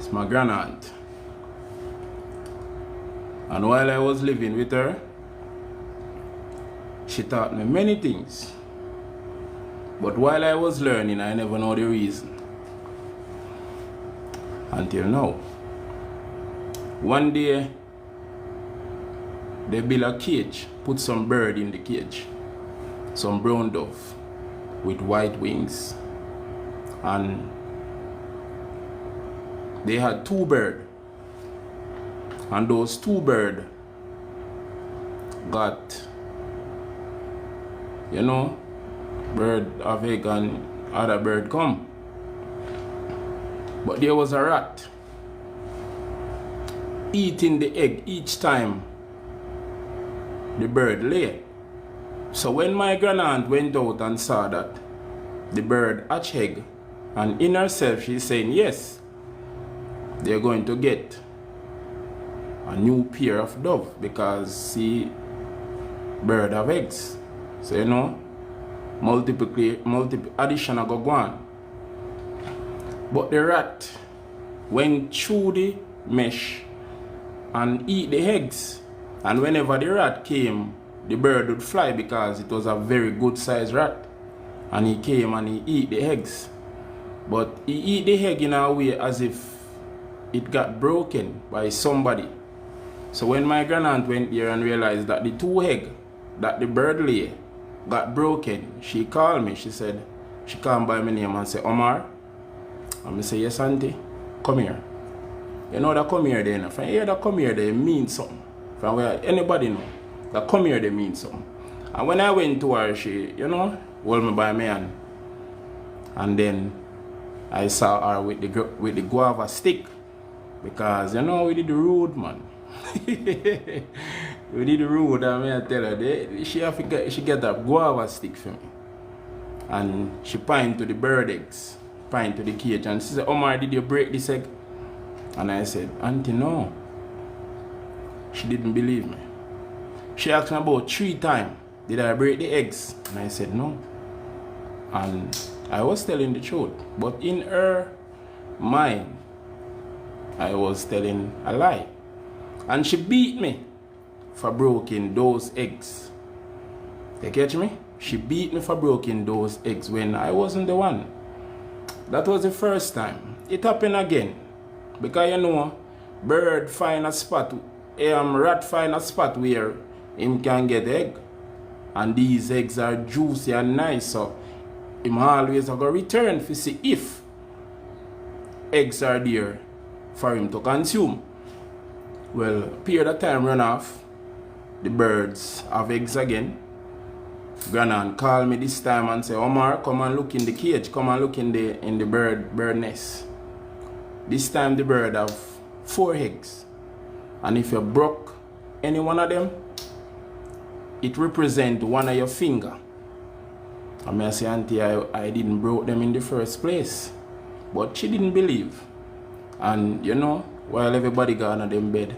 It's my grandaunt. And while I was living with her, she taught me many things. But while I was learning, I never know the reason. Until now. One day, they built a cage, put some bird in the cage. Some brown dove with white wings. And they had 2 birds. And those 2 birds got, bird of egg and other bird come. But there was a rat eating the egg each time the bird lay. So when my grandaunt went out and saw that the bird hatched egg, and in herself she's saying, yes, they're going to get a new pair of dove because see, bird have eggs. So multiple addition of go on. But the rat went through the mesh and eat the eggs. And whenever the rat came, the bird would fly because it was a very good sized rat. And he came and he ate the eggs. But he eat the egg in a way as if it got broken by somebody. So when my grandaunt went there and realized that the 2 eggs that the bird lay got broken, she called me. She said, she called by my name and said, Omar. And I say, yes, auntie, come here. You know that come here then. If I hear that come here, they mean something. From where anybody know that come here, they mean something. And when I went to her, she, hold me by my hand. And then I saw her with the guava stick. Because, we did the road, man. We did the road, and I tell her, she get that guava stick for me. And she pined to the bird eggs, pined to the cage, and she said, Omar, did you break this egg? And I said, auntie, no. She didn't believe me. She asked me about 3 times, did I break the eggs? And I said, no. And I was telling the truth. But in her mind, I was telling a lie. And she beat me for breaking those eggs. You catch me? She beat me for breaking those eggs when I wasn't the one. That was the first time. It happened again. Because bird find a spot, rat find a spot where him can get egg. And these eggs are juicy and nice, so him always going to return to see if eggs are there for him to consume. Well, period of time run off, the birds have eggs again. Grandaunt called me this time and said, Omar, come and look in the cage, come and look in the bird nest. This time the bird have 4 eggs. And if you broke any one of them, it represents one of your finger. And I say, auntie, I didn't broke them in the first place. But she didn't believe. And while everybody gone on them bed,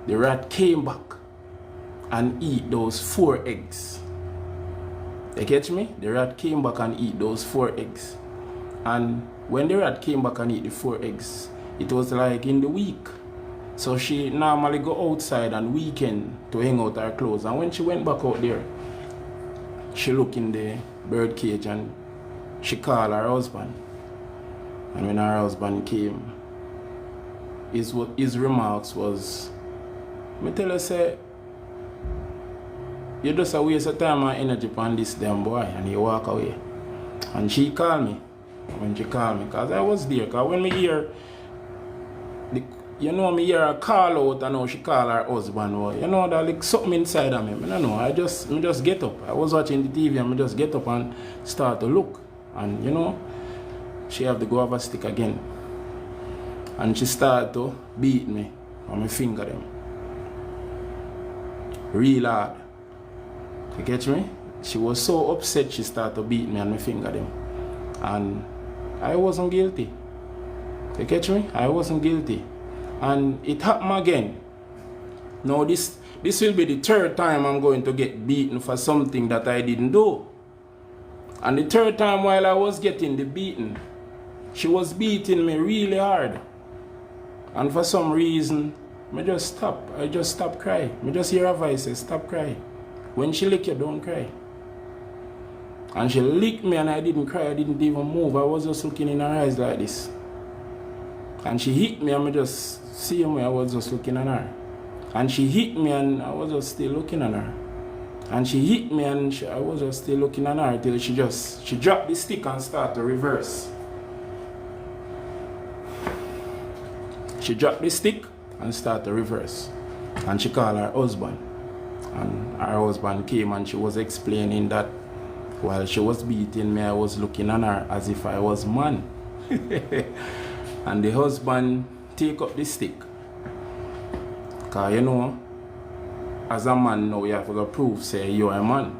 the rat came back and eat those 4 eggs. You catch me? The rat came back and eat those 4 eggs. And when the rat came back and eat the 4 eggs, it was like in the week. So she normally go outside on weekend to hang out her clothes. And when she went back out there, she looked in the bird cage and she called her husband. And when her husband came, his remarks was, me tell her, say, you just a waste of time and energy on this damn boy, and he walk away. And she called me, when she called me, because I was there, because when me hear, me hear her call out, and how she call her husband, that like something inside of me, I don't know, I just get up. I was watching the TV and I just get up and start to look. And she have the guava stick again. And she started to beat me on my finger them. Real hard. You catch me? She was so upset she started to beat me on my finger them. And I wasn't guilty. You catch me? I wasn't guilty. And it happened again. Now this will be the 3rd time I'm going to get beaten for something that I didn't do. And the 3rd time while I was getting the beaten, She was beating me really hard. And for some reason, I just stop cry. I just hear her voice say, stop cry. When she lick you, don't cry. And she licked me and I didn't cry, I didn't even move. I was just looking in her eyes like this. And she hit me and I just see me, I was just looking at her. And she hit me and I was just still looking at her. And she hit me and I was just still looking at her till she dropped the stick and started to reverse. She dropped the stick and started to reverse. And she called her husband. And her husband came and she was explaining that while she was beating me, I was looking at her as if I was man. And the husband take up the stick. Because you know, as a man now, you have to prove, say, you're a man.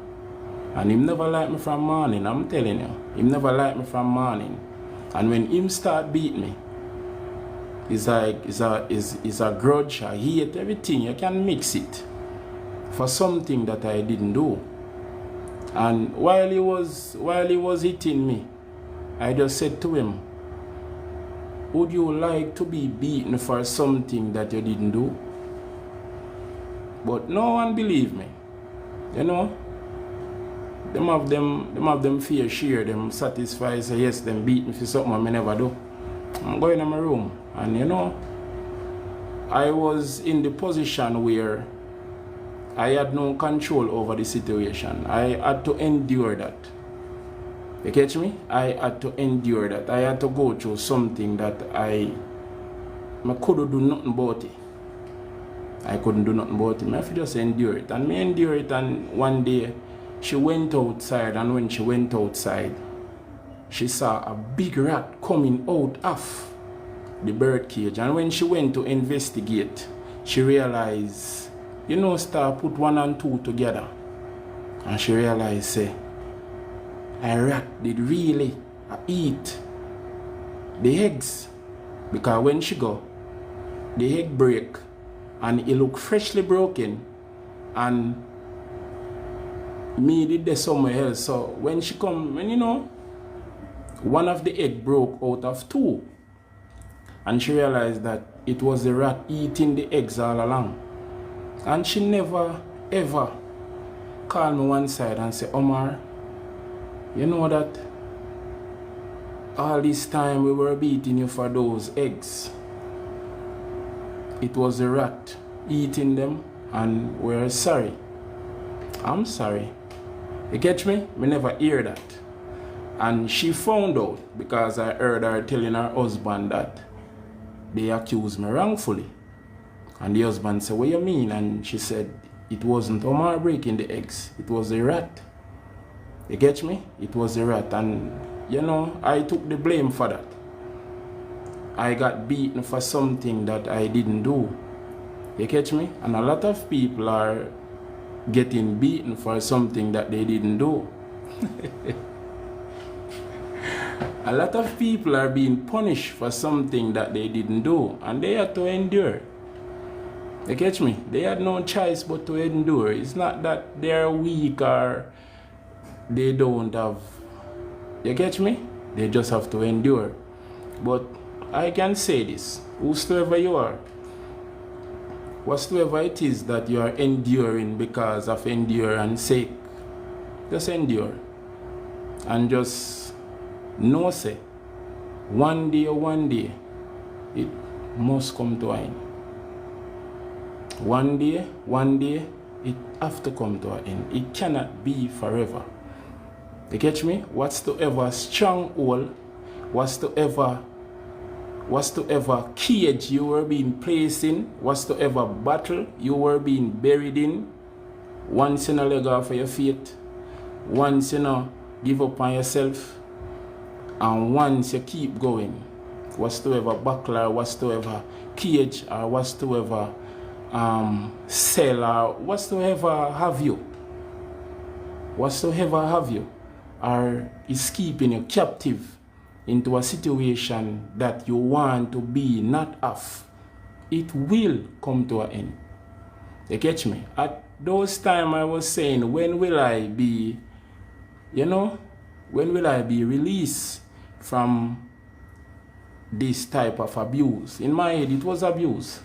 And him never liked me from morning, I'm telling you. Him never liked me from morning. And when him start beat me, it's like, it's a grudge, I hate everything. You can mix it for something that I didn't do. And while he was hitting me, I just said to him, would you like to be beaten for something that you didn't do? But no one believed me. You know? Them have them fair share, them satisfied, say yes, them beat me for something I never do. I'm going in my room. And you know, I was in the position where I had no control over the situation. I had to endure that. You catch me? I had to endure that. I had to go through something that I couldn't do nothing about it. I couldn't do nothing about it. I have to just endure it. And I endure it, and one day she went outside, and when she went outside, she saw a big rat coming out of the bird cage. And when she went to investigate, she realized, you know, start put 1 and 2 together. And she realized, say, a rat did really eat the eggs. Because when she go, the egg break and it look freshly broken. And me did there somewhere else. So when she come, and you know, one of the egg broke out of 2. And she realized that it was the rat eating the eggs all along. And she never ever called me one side and said, Omar, you know that all this time we were beating you for those eggs. It was the rat eating them, and we're sorry. I'm sorry. You catch me? Me never hear that. And she found out because I heard her telling her husband that they accused me wrongfully. And the husband said, what you mean? And she said, it wasn't Omar breaking the eggs, it was the rat. You catch me? It was the rat. And you know, I took the blame for that. I got beaten for something that I didn't do. You catch me? And a lot of people are getting beaten for something that they didn't do. A lot of people are being punished for something that they didn't do, and they have to endure. You catch me? They had no choice but to endure. It's not that they're weak or they don't have. You catch me? They just have to endure. But I can say this, whosoever you are, whatsoever it is that you are enduring because of endurance sake, just endure. And just know, say, one day, it must come to an end. One day, it have to come to an end. It cannot be forever. You catch me? Whatsoever stronghold, whatsoever cage you were being placed in, whatsoever battle you were being buried in, once you let go of your feet, once you give up on yourself, and once you keep going, whatsoever buckler, whatsoever cage, or whatsoever cell, or whatsoever have you, or is keeping you captive into a situation that you want to be not of, it will come to an end. You catch me? At those times I was saying, when will I be, when will I be released from this type of abuse. In my head, it was abuse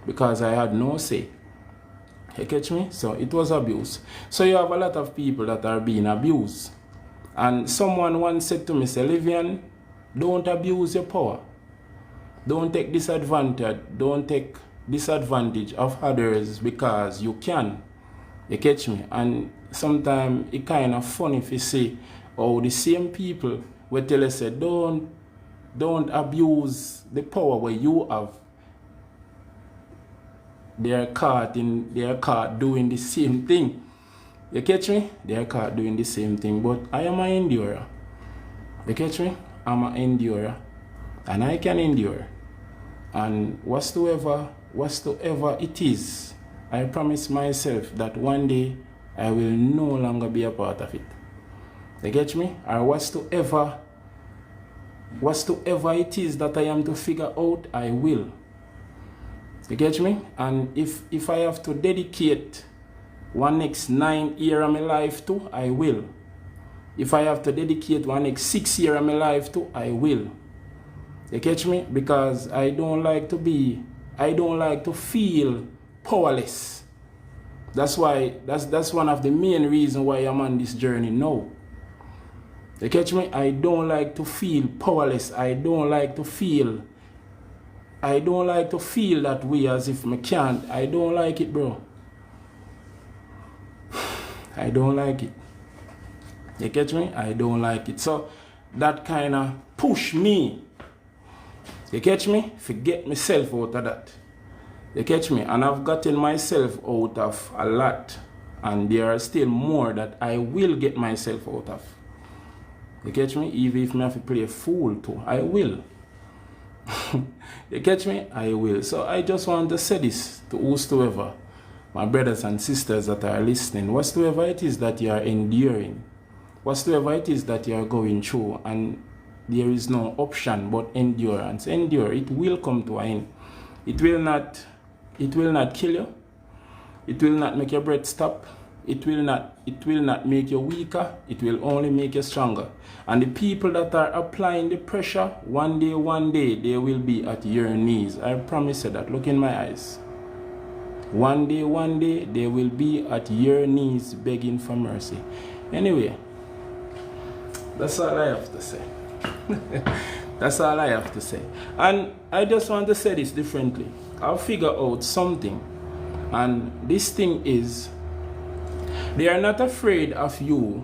because I had no say. You catch me? So it was abuse. So you have a lot of people that are being abused. And someone once said to me, say, Livian, don't abuse your power. Don't take disadvantage of others because you can. You catch me? And sometimes it kind of funny if you see how the same people will tell us, say, don't abuse the power where you have. They are caught doing the same thing. You catch me? They are caught doing the same thing. But I am an endurer. You catch me? I'm an endurer. And I can endure. And whatsoever it is, I promise myself that one day I will no longer be a part of it. You get me? Or whatsoever it is that I am to figure out, I will. You get me? And if I have to dedicate one next 9 years of my life to, I will. If I have to dedicate one next 6 years of my life to, I will. You catch me? Because I don't like to feel powerless. That's why, that's one of the main reasons why I'm on this journey now. You catch me? I don't like to feel powerless. I don't like to feel that way as if I can't. I don't like it, bro. I don't like it. You catch me? I don't like it. So that kind of push me. You catch me? Forget myself out of that. You catch me? And I've gotten myself out of a lot. And there are still more that I will get myself out of. You catch me? Even if I have to play a fool too, I will. You catch me? I will. So I just want to say this to whosoever, my brothers and sisters that are listening, whatsoever it is that you are enduring, whatsoever it is that you are going through, and there is no option but endurance. Endure. It will come to an end. It will not kill you. It will not make your breath stop. It will not make you weaker. It will only make you stronger. And the people that are applying the pressure, one day, they will be at your knees. I promise you that. Look in my eyes. One day, they will be at your knees begging for mercy. Anyway, that's all I have to say. That's all I have to say. And I just want to say this differently. I'll figure out something. And this thing is, they are not afraid of you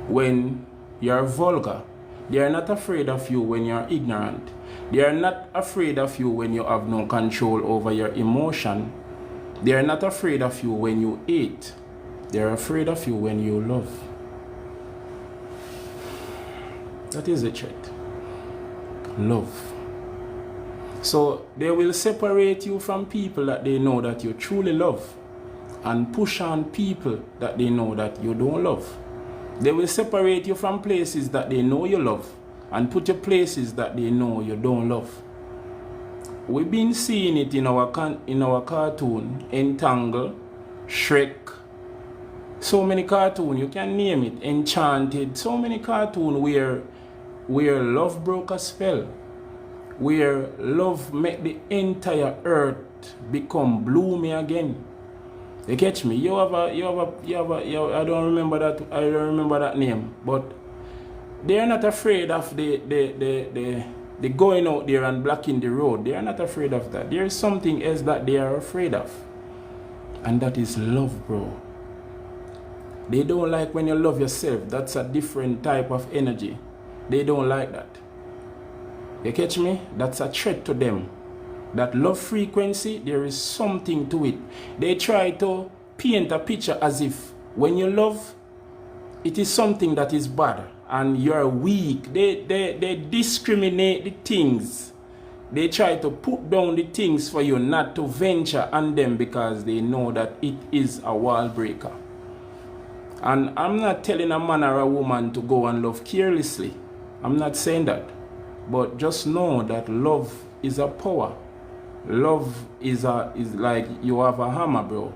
when you're vulgar. They are not afraid of you when you're ignorant. They are not afraid of you when you have no control over your emotion. They are not afraid of you when you hate. They are afraid of you when you love. That is a threat. Love. So they will separate you from people that they know that you truly love, and push on people that they know that you don't love. They will separate you from places that they know you love, and put you places that they know you don't love. We've been seeing it in our cartoon, Entangle, Shrek, so many cartoons, you can name it, Enchanted, so many cartoons where love broke a spell, where love made the entire earth become bloomy again. You catch me? You have a, I don't remember that name, but they are not afraid of the going out there and blocking the road. They are not afraid of that. There is something else that they are afraid of, and that is love, bro. They don't like when you love yourself. That's a different type of energy. They don't like that. You catch me? That's a threat to them. That love frequency, there is something to it. They try to paint a picture as if when you love, it is something that is bad and you're weak. They discriminate the things. They try to put down the things for you not to venture on them because they know that it is a wall breaker. And I'm not telling a man or a woman to go and love carelessly. I'm not saying that. But just know that love is a power. Love is like you have a hammer, bro.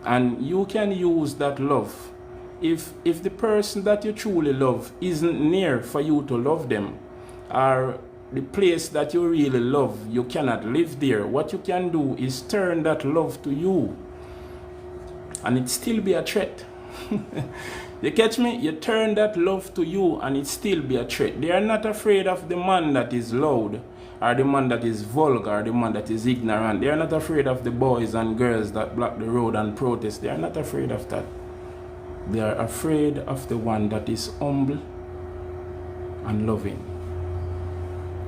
And you can use that love. If the person that you truly love isn't near for you to love them, or the place that you really love, you cannot live there. What you can do is turn that love to you, and it still be a threat. You catch me? You turn that love to you and it still be a threat. They are not afraid of the man that is loud, or the man that is vulgar, or the man that is ignorant. They are not afraid of the boys and girls that block the road and protest. They are not afraid of that. They are afraid of the one that is humble and loving.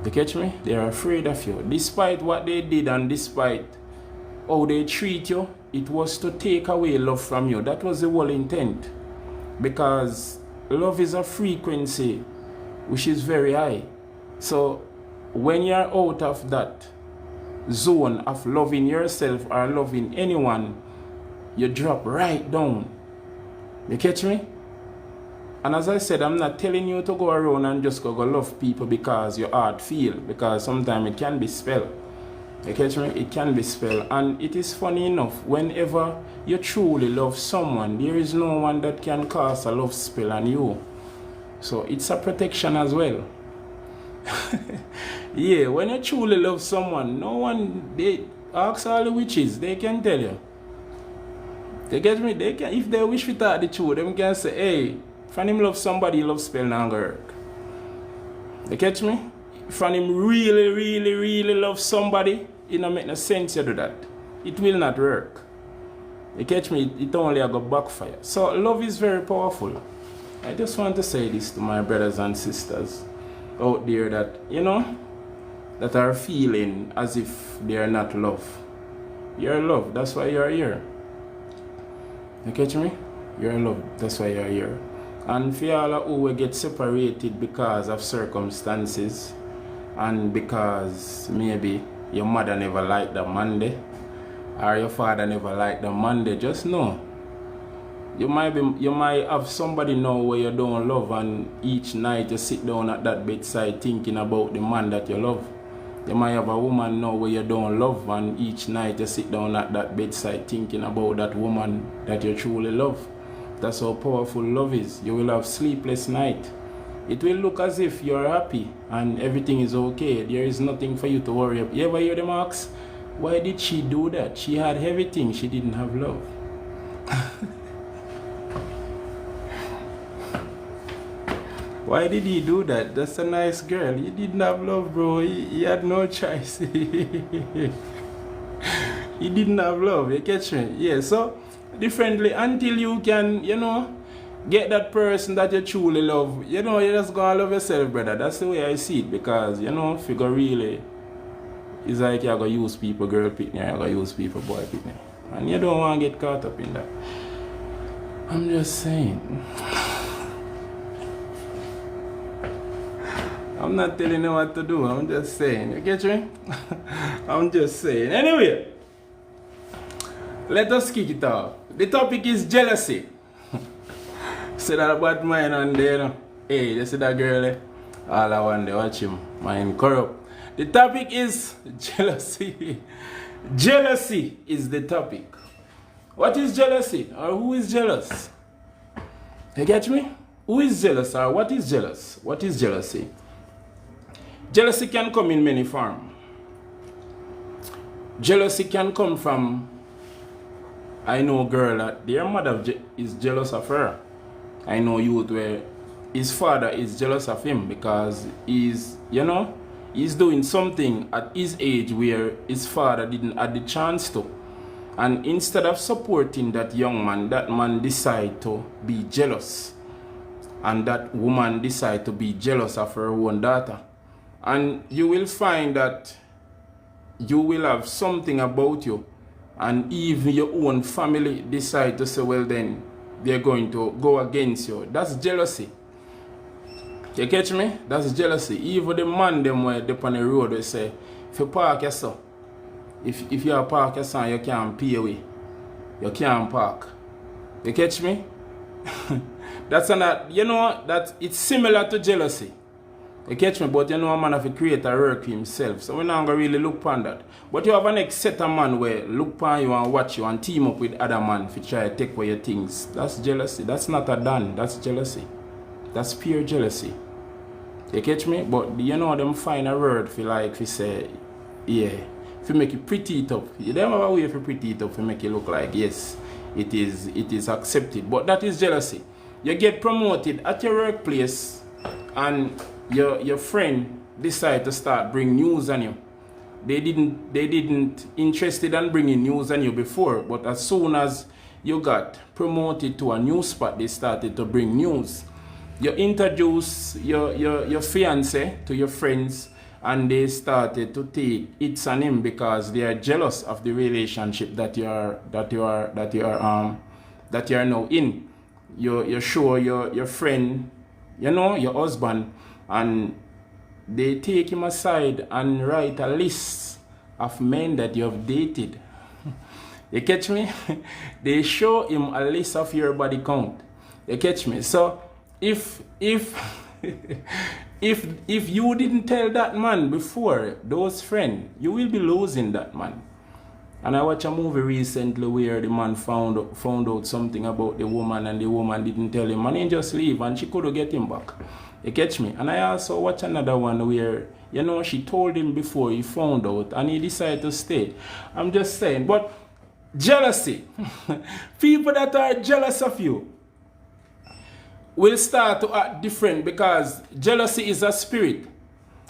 You catch me? They are afraid of you. Despite what they did and despite how they treat you, it was to take away love from you. That was the whole intent. Because love is a frequency which is very high. So when you're out of that zone of loving yourself or loving anyone, you drop right down. You catch me? And as I said, I'm not telling you to go around and just go love people because your heart feel, because sometimes it can be spelled. You catch me? It can be spelled. And it is funny enough, whenever you truly love someone, there is no one that can cast a love spell on you. So it's a protection as well. Yeah, when you truly love someone, no one, they ask all the witches, they can tell you. You get me? They can, if they wish to tell the truth, they can say, hey, if him love somebody, love spell not gonna work. You catch me? If him really love somebody, it don't make no sense to do that. It will not work. You catch me? It only a go backfire. So love is very powerful. I just want to say this to my brothers and sisters out there that, you know, that are feeling as if they are not loved. You're loved, that's why you're here. You catch me? You're loved, that's why you're here. And for all who will get separated because of circumstances, and because maybe your mother never liked the Monday, or your father never liked the Monday, just know you might have somebody now where you don't love, and each night you sit down at that bedside thinking about the man that you love. You might have a woman now where you don't love, and each night you sit down at that bedside thinking about that woman that you truly love. That's how powerful love is. You will have sleepless night. It will look as if you're happy and everything is okay. There is nothing for you to worry about. You ever hear them ask, why did she do that? She had everything, she didn't have love. Why did he do that? That's a nice girl. He didn't have love, bro. He had no choice. He didn't have love. You catch me? Yeah, so differently until you can, you know, get that person that you truly love. You know, you just gotta love yourself, brother. That's the way I see it. Because, you know, if you go really, it's like you're gonna use people girl picnic, you're gonna use people boy picnic. And you don't want to get caught up in that. I'm just saying. I'm not telling you what to do, I'm just saying. You get me? I'm just saying. Anyway, let us kick it off. The topic is jealousy. See that bad mind on there, you know? Hey, you see that girl there? All I want to watch him. Mind corrupt. The topic is jealousy. Jealousy is the topic. What is jealousy? Or who is jealous? You get me? Who is jealous or what is jealous? What is jealousy? Jealousy can come in many forms. Jealousy can come from, I know a girl that their mother is jealous of her. I know youth where his father is jealous of him because he's, you know, he's doing something at his age where his father didn't have the chance to. And instead of supporting that young man, that man decide to be jealous. And that woman decide to be jealous of her own daughter. And you will find that you will have something about you, and even your own family decide to say, well then, they're going to go against you. That's jealousy. You catch me? That's jealousy. Even the man them where they on the road, they say, if you park your son, if you park your son, you can't pay away. You can't park. You catch me? That's not, you know, that it's similar to jealousy. You catch me? But you know a man have to create a work himself. So we're not going to really look upon that. But you have a next set of man where look upon you and watch you and team up with other man to try to take away your things. That's jealousy. That's not a done. That's jealousy. That's pure jealousy. You catch me? But you know them find a word for like fi say, yeah, fi make it pretty it up. You don't have a way for pretty it up to make it look like yes, it is accepted. But that is jealousy. You get promoted at your workplace and your friend decide to start bring news on you. They didn't interested in bringing news on you before, but as soon as you got promoted to a new spot, they started to bring news. You introduce your fiance to your friends, and they started to take it's on him because they are jealous of the relationship that you are now in. You show your friend, your husband, and they take him aside and write a list of men that you have dated. You catch me? They show him a list of your body count. You catch me? So if you didn't tell that man before those friends, you will be losing that man. And I watched a movie recently where the man found out something about the woman, and the woman didn't tell him, and he just leave, and she couldn't get him back. You catch me? And I also watched another one where, she told him before he found out, and he decided to stay. I'm just saying, but jealousy, people that are jealous of you will start to act different, because jealousy is a spirit,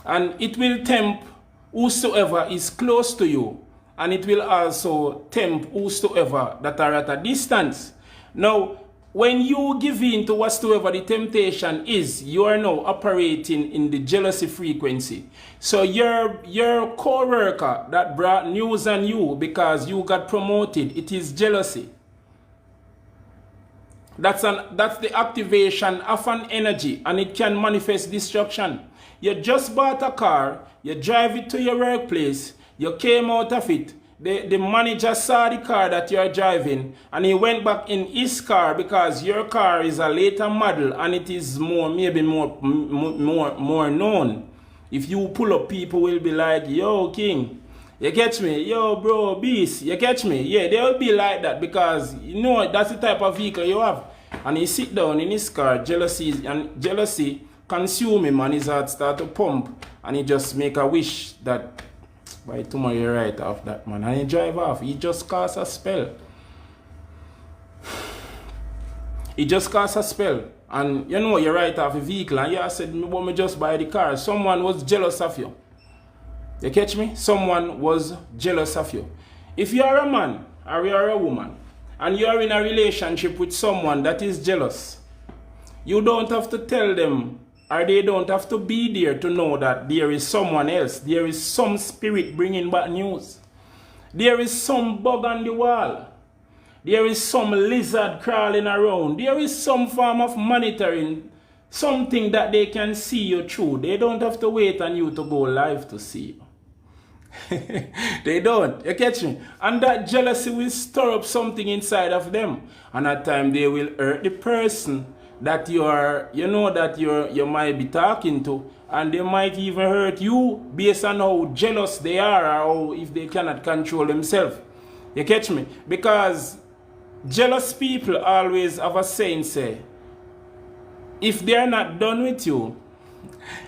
and it will tempt whosoever is close to you, and it will also tempt whosoever that are at a distance. Now, when you give in to whatsoever the temptation is, you are now operating in the jealousy frequency. So your co-worker that brought news on you because you got promoted, it is jealousy. That's the activation of an energy, and it can manifest destruction. You just bought a car, you drive it to your workplace, you came out of it. The manager saw the car that you are driving, and he went back in his car because your car is a later model and it is maybe more known. If you pull up, people will be like, yo, King, you catch me? Yo, bro, beast, you catch me? Yeah, they will be like that because that's the type of vehicle you have. And he sit down in his car, jealousy consume him, and his heart start to pump, and he just make a wish that by tomorrow you write off that man, and he drive off. He just cast a spell. He just cast a spell. And you write off a vehicle, and you said, me just buy the car. Someone was jealous of you. You catch me? Someone was jealous of you. If you are a man or you are a woman, and you are in a relationship with someone that is jealous, you don't have to tell them, or they don't have to be there to know that there is someone else. There is some spirit bringing back news. There is some bug on the wall. There is some lizard crawling around. There is some form of monitoring, something that they can see you through. They don't have to wait on you to go live to see you. They don't. You catch me? And that jealousy will stir up something inside of them. And at times they will hurt the person that you might be talking to, and they might even hurt you based on how jealous they are, or how, if they cannot control themselves. You catch me? Because jealous people always have a saying, say, if they are not done with you,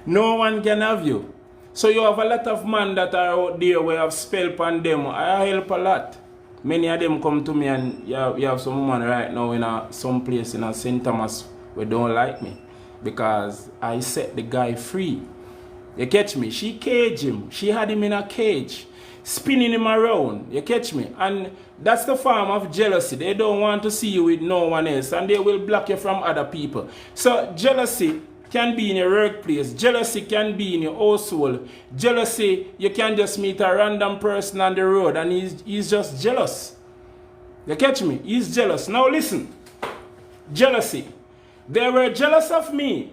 no one can have you. So you have a lot of men that are out there where have spell upon them. I help a lot. Many of them come to me, and you have some woman right now in some place in St. Thomas who don't like me because I set the guy free. You catch me? She caged him. She had him in a cage, spinning him around. You catch me? And that's the form of jealousy. They don't want to see you with no one else, and they will block you from other people. So jealousy can be in your workplace. Jealousy can be in your household. Jealousy, you can just meet a random person on the road and he's just jealous. You catch me? He's jealous. Now listen. Jealousy. They were jealous of me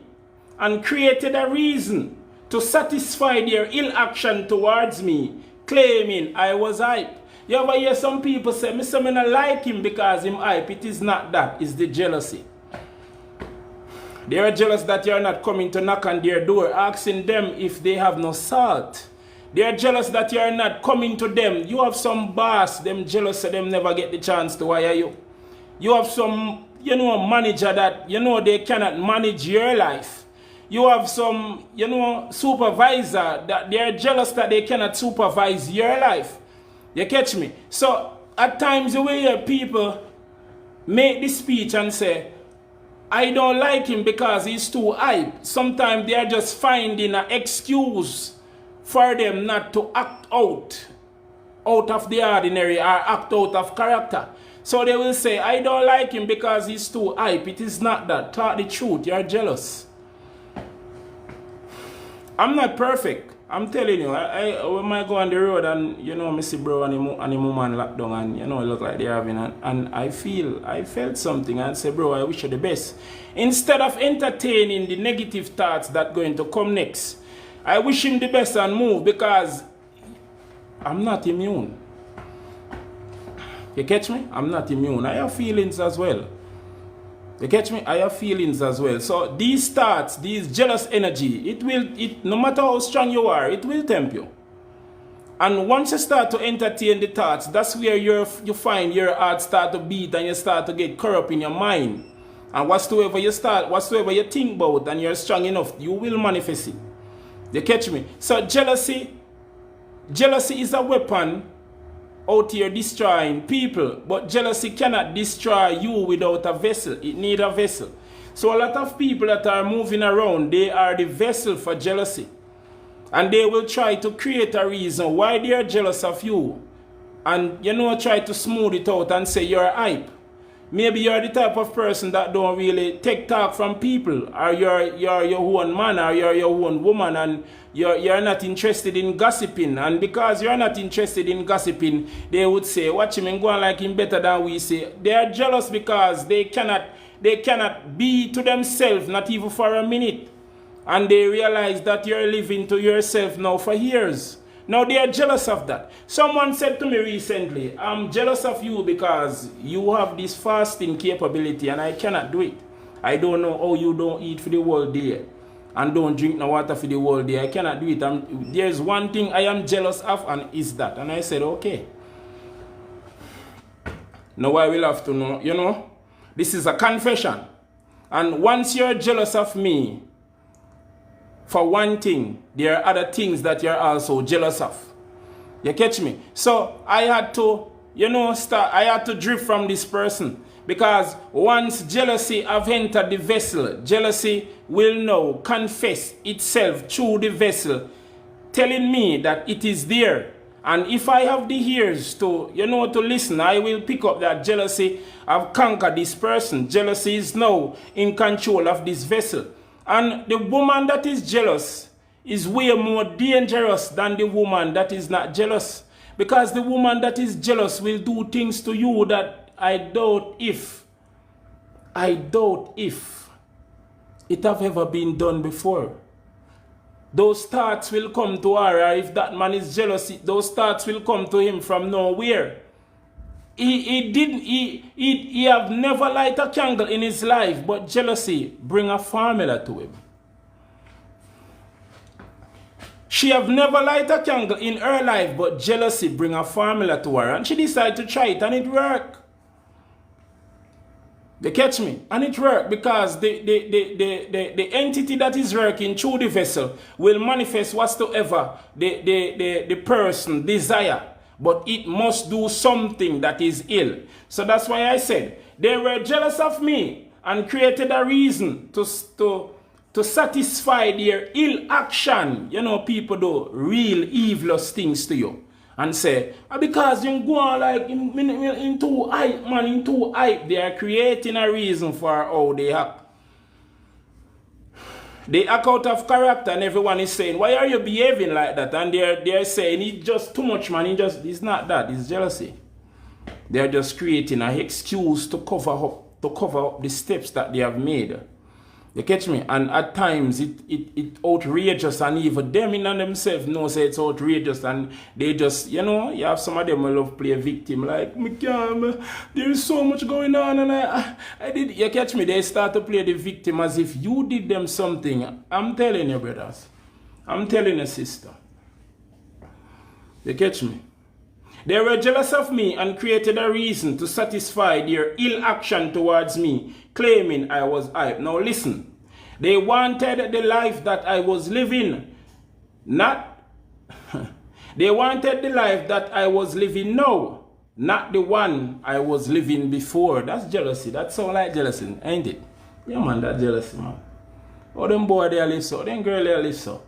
and created a reason to satisfy their ill action towards me, claiming I was hype. You ever hear some people say, I don't like him because him hype? It is not that. It's the jealousy. They are jealous that you are not coming to knock on their door, asking them if they have no salt. They are jealous that you are not coming to them. You have some boss, them jealous that them never get the chance to hire you. You have some, manager that, they cannot manage your life. you have some, you know, supervisor that they are jealous that they cannot supervise your life. You catch me? So at times you will hear people make this speech and say, I don't like him because he's too hype. Sometimes they are just finding an excuse for them not to act out of the ordinary or act out of character. So they will say, I don't like him because he's too hype. It is not that. Talk the truth. You're jealous. I'm not perfect. I'm telling you. When I go on the road and, you know, I see bro and the woman locked down and, you know, it look like they're having and I felt something and say, bro, I wish you the best. Instead of entertaining the negative thoughts that going to come next, I wish him the best and move because I'm not immune. You catch me? I'm not immune. I have feelings as well. You catch me? I have feelings as well. So these thoughts, these jealous energy, no matter how strong you are, it will tempt you. And once you start to entertain the thoughts, that's where you find your heart start to beat and you start to get corrupt in your mind. And whatsoever you think about and you're strong enough, you will manifest it. You catch me? So jealousy is a weapon out here destroying people, but jealousy cannot destroy you without a vessel. It needs a vessel. So a lot of people that are moving around, they are the vessel for jealousy. And they will try to create a reason why they are jealous of you. And, you know, try to smooth it out and say you're hype. Maybe you're the type of person that don't really take talk from people, or you're your own man, or you're your own woman, and you're not interested in gossiping. And because you're not interested in gossiping, they would say, watch him and go on like him better than we say. They are jealous because they cannot be to themselves, not even for a minute. And they realize that you're living to yourself now for years. Now they are jealous of that. Someone said to me recently, I'm jealous of you because you have this fasting capability and I cannot do it. I don't know how you don't eat for the whole day and don't drink no water for the whole day. I cannot do it. There's one thing I am jealous of, and is that. And I said, okay. Now I will have to know, you know, this is a confession. And once you're jealous of me, for one thing, there are other things that you're also jealous of. You catch me? So I had to, you know, I had to drift from this person. Because once jealousy have entered the vessel, jealousy will now confess itself through the vessel, telling me that it is there. And if I have the ears to, you know, to listen, I will pick up that jealousy have conquered this person. Jealousy is now in control of this vessel. And the woman that is jealous is way more dangerous than the woman that is not jealous. Because the woman that is jealous will do things to you that I doubt if it have ever been done before. Those thoughts will come to her, or if that man is jealous, those thoughts will come to him from nowhere. He have never light a candle in his life, but jealousy bring a formula to him. She have never light a candle in her life, but jealousy bring a formula to her, and she decided to try it, and it worked. They catch me? And it worked because the entity that is working through the vessel will manifest whatsoever the person desire. But it must do something that is ill. So that's why I said, they were jealous of me and created a reason to satisfy their ill action. You know, people do real evilous things to you. And say, because you go on like in too hype, man, in too hype. They are creating a reason for how they act. They act out of character, and everyone is saying, why are you behaving like that? And they're saying, it's just too much, man. It's not that, it's jealousy. They're just creating an excuse to cover up the steps that they have made. You catch me? And at times it outrageous, and even them in themselves know say it's outrageous, and they just, you know, you have some of them who love play a victim, like, there is so much going on and I did, you catch me? They start to play the victim as if you did them something. I'm telling you, brothers. I'm telling you, sister. You catch me? They were jealous of me and created a reason to satisfy their ill action towards me, claiming I was hype. Now listen, They wanted the life that I was living, not they wanted the life that I was living now, not the one I was living before. That's jealousy. That sounds like jealousy, ain't it? Yeah, man, that's jealousy, man. Oh, them boy, they live so. Them girl, they live so.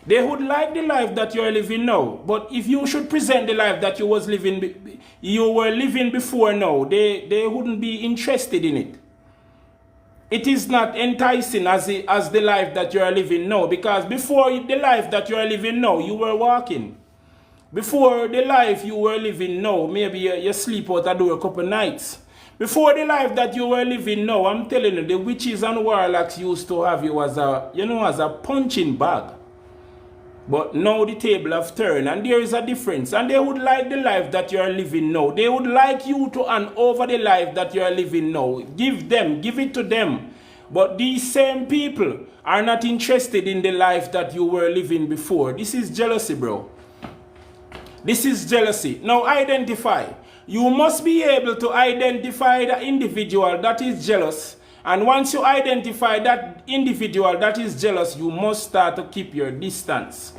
They would like the life that you're living now. But if you should present the life that you were living before now, they wouldn't be interested in it. It is not enticing as the life that you are living now. Because before the life that you are living now, you were walking. Before the life you were living now, maybe you sleep out a door a couple nights. Before the life that you were living now, I'm telling you, the witches and warlocks used to have you as a punching bag. But now the table have turned and there is a difference. And they would like the life that you are living now. They would like you to hand over the life that you are living now. Give it to them. But these same people are not interested in the life that you were living before. This is jealousy, bro. This is jealousy. Now identify. You must be able to identify the individual that is jealous. And once you identify that individual that is jealous, you must start to keep your distance.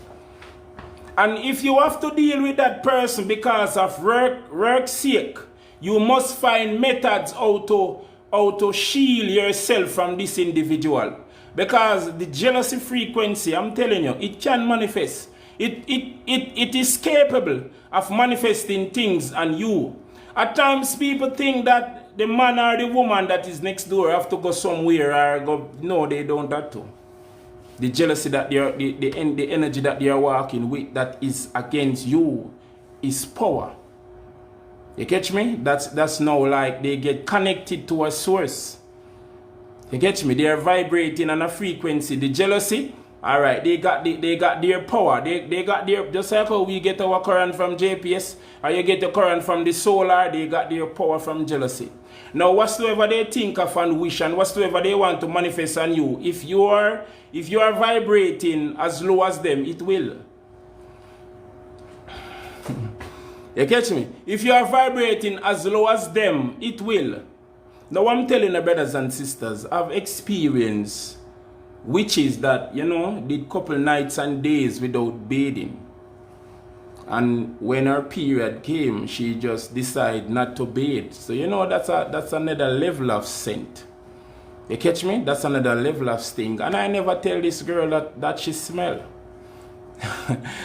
And if you have to deal with that person because of work's sake, you must find methods how to shield yourself from this individual. Because the jealousy frequency, I'm telling you, it can manifest. It is capable of manifesting things on you. At times people think that the man or the woman that is next door have to go somewhere or go. No, they don't have to. The jealousy that they are, the energy that they are walking with that is against you is power. You catch me? That's now like they get connected to a source. You catch me? They are vibrating on a frequency. The jealousy, all right, they got their power. They got their, just like how we get our current from JPS or you get the current from the solar, they got their power from jealousy. Now, whatsoever they think of and wish and whatsoever they want to manifest on you, if you are vibrating as low as them, it will. You catch me? If you are vibrating as low as them, it will. Now, I'm telling the brothers and sisters, I've experienced witches that, did couple nights and days without bathing. And when her period came, she just decided not to bathe. So that's another level of scent. You catch me? That's another level of sting. And I never tell this girl that she smell.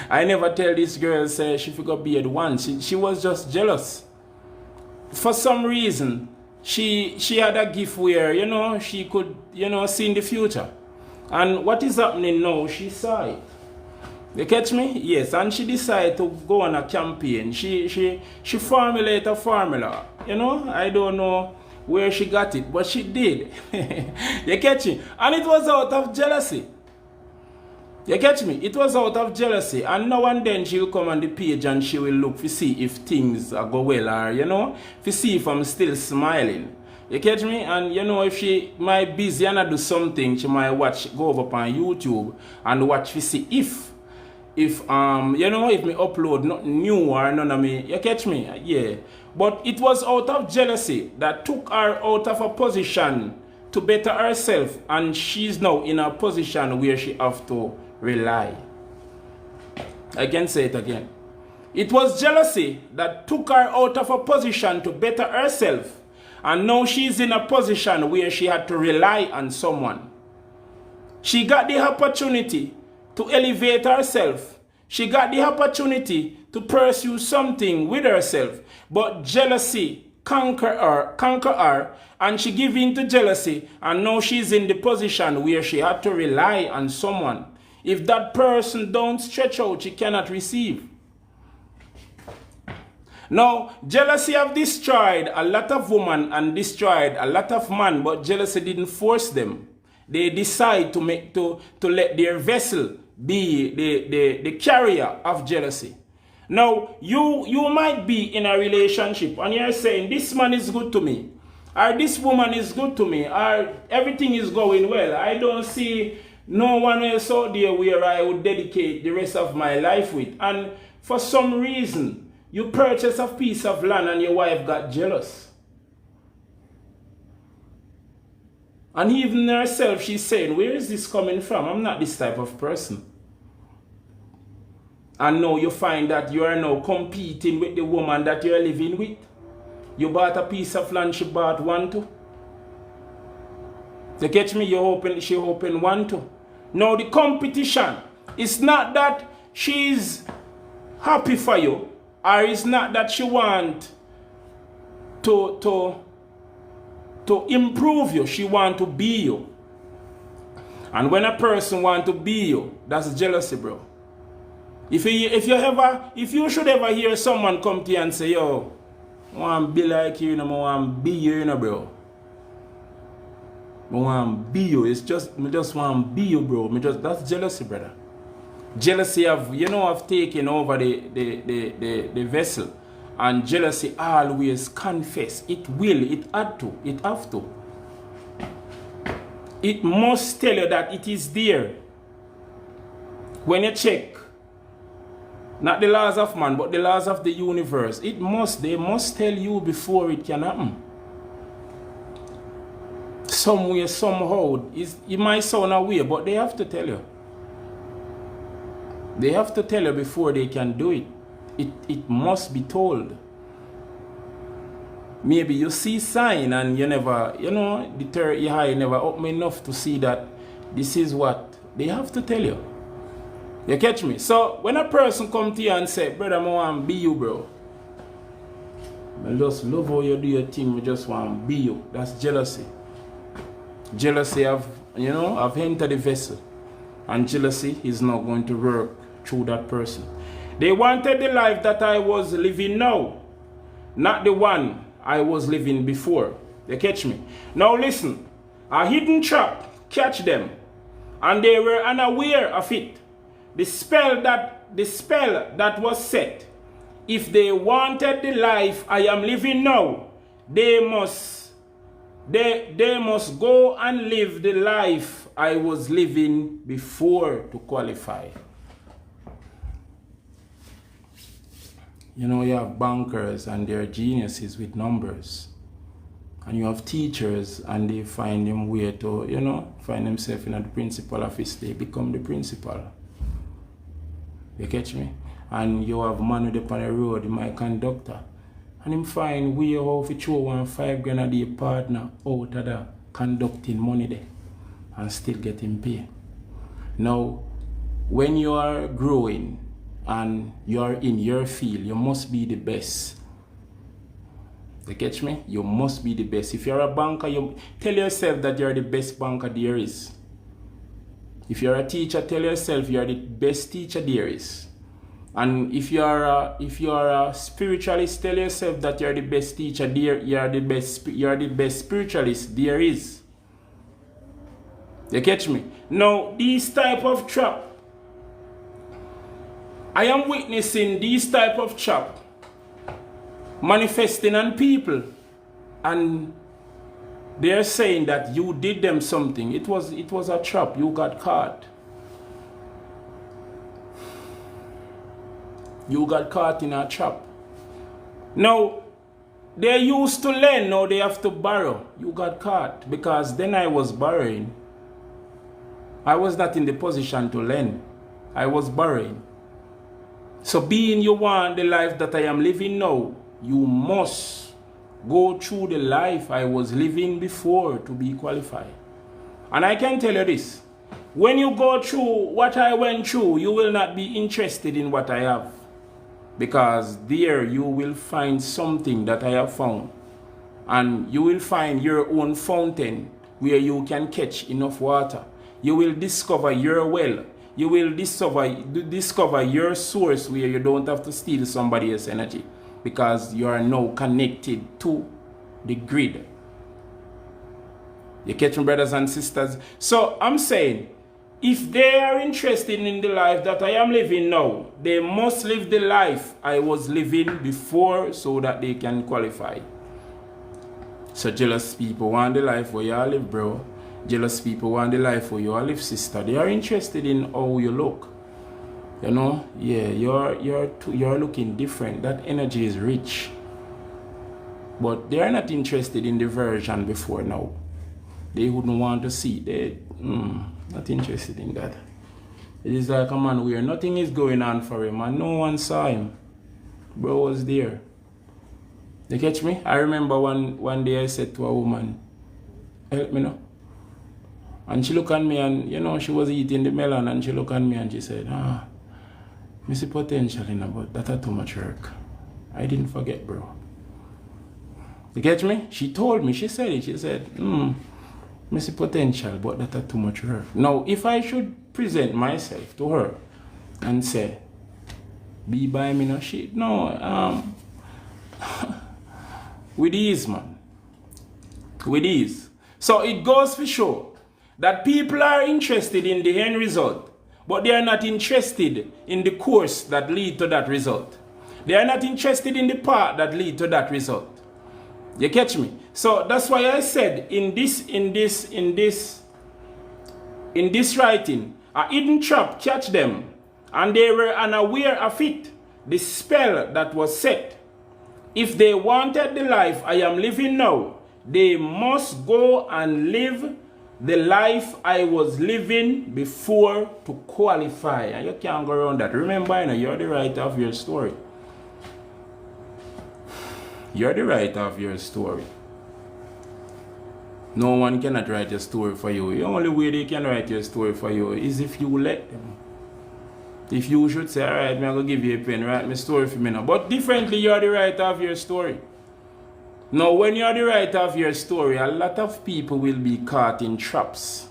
I never tell this girl say she forgot bathe once. She was just jealous. For some reason, she had a gift where she could see in the future. And what is happening now? She saw it. You catch me? Yes, and she decided to go on a campaign. She formulated a formula. I don't know where she got it, but she did. You catch me? And it was out of jealousy. You catch me? It was out of jealousy. And now and then she will come on the page and she will look to see if things are go well or, to see if I'm still smiling. You catch me? And if she might busy and do something, she might go over on YouTube and watch to see if me upload nothing new or none of me. You catch me? Yeah. But it was out of jealousy that took her out of a position to better herself, and she's now in a position where she have to rely. I can say it again. It was jealousy that took her out of a position to better herself, and now she's in a position where she had to rely on someone. She got the opportunity to elevate herself. She got the opportunity to pursue something with herself, but jealousy conquer her, and she gave in to jealousy, and now she's in the position where she had to rely on someone. If that person don't stretch out, she cannot receive. Now, jealousy have destroyed a lot of women and destroyed a lot of men, but jealousy didn't force them. They decide to let their vessel be the carrier of jealousy. Now, you might be in a relationship and you're saying, this man is good to me, or this woman is good to me, or everything is going well. I don't see no one else out there where I would dedicate the rest of my life with. And for some reason, you purchase a piece of land and your wife got jealous. And even herself, she's saying, where is this coming from? I'm not this type of person. And now you find that you are now competing with the woman that you're living with. You bought a piece of land, she bought one too. You catch me? She opened one too. Now the competition is not that she's happy for you, or it's not that she want to improve you. She want to be you. And when a person want to be you, that's jealousy, bro. If you should ever hear someone come to you and say, yo, I want to be like you, I want to be you, bro. I want to be you. I just want to be you, bro. That's jealousy, brother. Jealousy have taken over the vessel. And jealousy always confess. It have to. It must tell you that it is there. When you check, not the laws of man, but the laws of the universe, they must tell you before it can happen. Somewhere, somehow, it might sound a way, but they have to tell you. They have to tell you before they can do it. It must be told. Maybe you see sign and you never, the third eye never open enough to see that this is what they have to tell you. You catch me? So when a person come to you and say, brother, I want to be you, bro. I just love how you do your thing, I just want to be you. That's jealousy. Jealousy I've entered the vessel. And jealousy is not going to work through that person. They wanted the life that I was living now, not the one I was living before. You catch me? Now listen, a hidden trap catch them, and they were unaware of it. The spell that was set. If they wanted the life I am living now, they must go and live the life I was living before to qualify. You have bankers and they're geniuses with numbers. And you have teachers and they find them way to, find themselves in the principal office. They become the principal. You catch me? And you have man with on the road, my conductor. And him find way how to throw $1,500 a day partner out of the conducting money there. And still getting paid. Now, when you are growing, and you're in your field, you must be the best. You catch me? You must be the best. If you're a banker, you tell yourself that you're the best banker there is. If you're a teacher, tell yourself you're the best teacher there is. And if you're a spiritualist, tell yourself that you're the best teacher there. You're the best spiritualist there is. You catch me? Now, these type of trap, I am witnessing these type of trap manifesting on people, and they're saying that you did them something. It was a trap. You got caught. You got caught in a trap. Now, they used to lend, now they have to borrow. You got caught, because then I was borrowing. I was not in the position to lend. I was borrowing. So being you want the life that I am living now, you must go through the life I was living before to be qualified. And I can tell you this, when you go through what I went through, you will not be interested in what I have. Because there you will find something that I have found. And you will find your own fountain where you can catch enough water. You will discover your well. You will discover your source where you don't have to steal somebody else's energy, because you are now connected to the grid. You catch me, brothers and sisters? So I'm saying, if they are interested in the life that I am living now, they must live the life I was living before so that they can qualify. So jealous people want the life where you all live, bro. Jealous people want the life where you all live, sister. They are interested in how you look. Yeah, you're looking different. That energy is rich. But they are not interested in the version before now. they wouldn't want to see. They not interested in that. It is like a man where nothing is going on for him and no one saw him. Bro was there. You catch me? I remember one day I said to a woman, help me now. And she looked at me and, you know, she was eating the melon and she looked at me and she said, I see potential in her, but that's too much work. I didn't forget, bro. You get me? She told me, she said it, she said, I see potential, but that's too much work. Now, if I should present myself to her and say, be by me no shit, no, with ease, man. With ease. So it goes for sure that people are interested in the end result, but they are not interested in the course that lead to that result. They are not interested in the path that lead to that result. You catch me? So that's why I said in this writing, a hidden trap catch them, and they were unaware of it, the spell that was set. If they wanted the life I am living now, they must go and live the life I was living before to qualify. And you can't go around that. Remember, you know, you're the writer of your story. You're the writer of your story. No one cannot write your story for you. The only way they can write your story for you is if you let them. If you should say, alright, I'm going to give you a pen, write my story for me now. But differently, you're the writer of your story. Now, when you're the writer of your story, a lot of people will be caught in traps.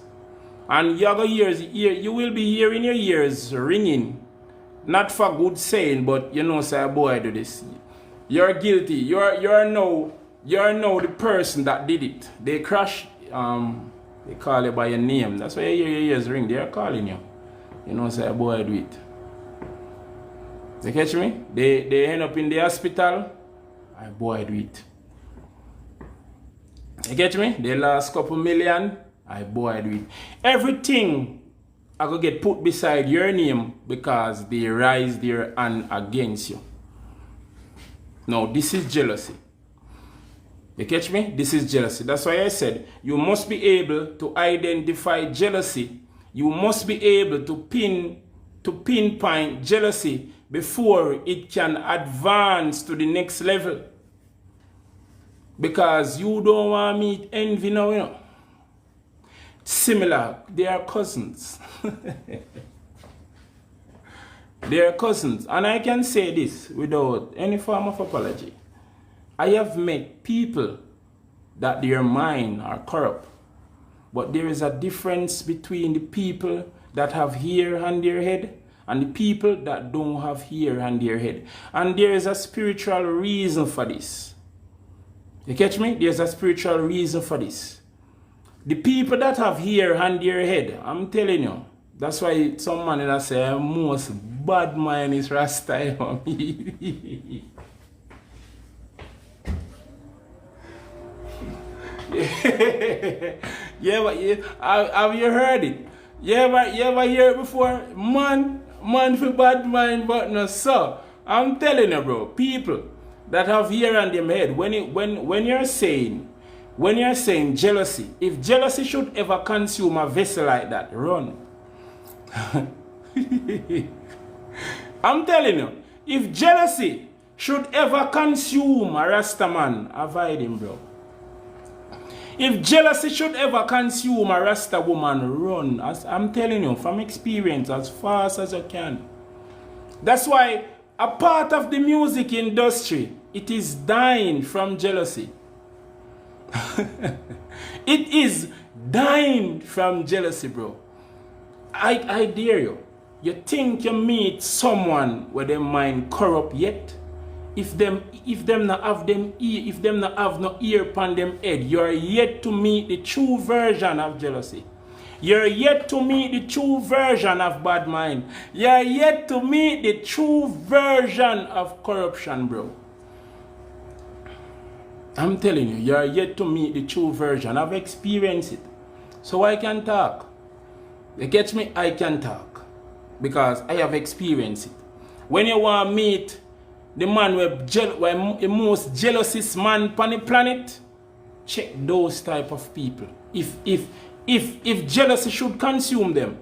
And you will be hearing your ears ringing. Not for good saying, but you know, say, boy, I do this. You're guilty. You're now the person that did it. They crash, they call you by your name. That's why you hear your ears ring. They're calling you. You know, say, boy, I do it. You catch me? They end up in the hospital. Boy, I do it. You get me? They lost couple million. Boy, I do it. Everything I could get put beside your name because they rise their hand against you. Now, this is jealousy. You catch me? This is jealousy. That's why I said you must be able to identify jealousy. You must be able to pinpoint jealousy before it can advance to the next level. Because you don't want me to envy now, you know. Similar, they are cousins. They are cousins. And I can say this without any form of apology. I have met people that their mind are corrupt. But there is a difference between the people that have hair on their head and the people that don't have hair on their head. And there is a spiritual reason for this. You catch me? There's a spiritual reason for this. The people that have hair on their head, I'm telling you, that's why some man that say most bad man is Rasta. Have you heard it? You ever hear it before? Man for bad mind, but no so. I'm telling you, bro, people that have hair on their head, when you're saying jealousy, if jealousy should ever consume a vessel like that, run. I'm telling you, if jealousy should ever consume a Rasta man, avoid him, bro. If jealousy should ever consume a Rasta woman, run. As I'm telling you from experience, as fast as you can. That's why a part of the music industry, it is dying from jealousy. It is dying from jealousy, bro. I dare you. You think you meet someone where their mind corrupt yet? If them not have no ear upon them head, you are yet to meet the true version of jealousy. You're yet to meet the true version of bad mind. You're yet to meet the true version of corruption, bro. I'm telling you, you're yet to meet the true version. I've experienced it. So I can talk. You get me? I can talk. Because I have experienced it. When you want to meet the man with the most jealousest man on the planet, check those type of people. if jealousy should consume them.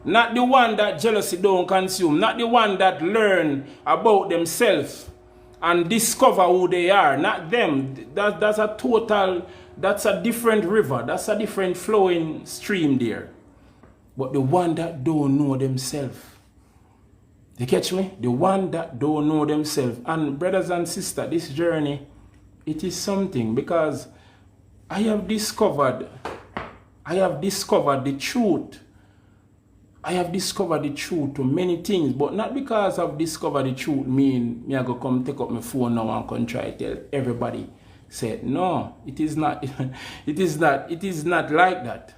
Not the one that jealousy don't consume. Not the one that learn about themselves and discover who they are. Not them. That's a different river. That's a different flowing stream there. But the one that don't know themselves. You catch me? The one that don't know themselves. And brothers and sisters, this journey, it is something, because I have discovered the truth. I have discovered the truth to many things, but not because I've discovered the truth mean me I go come take up my phone now and come try to tell everybody. Say no, it is not. It is not like that.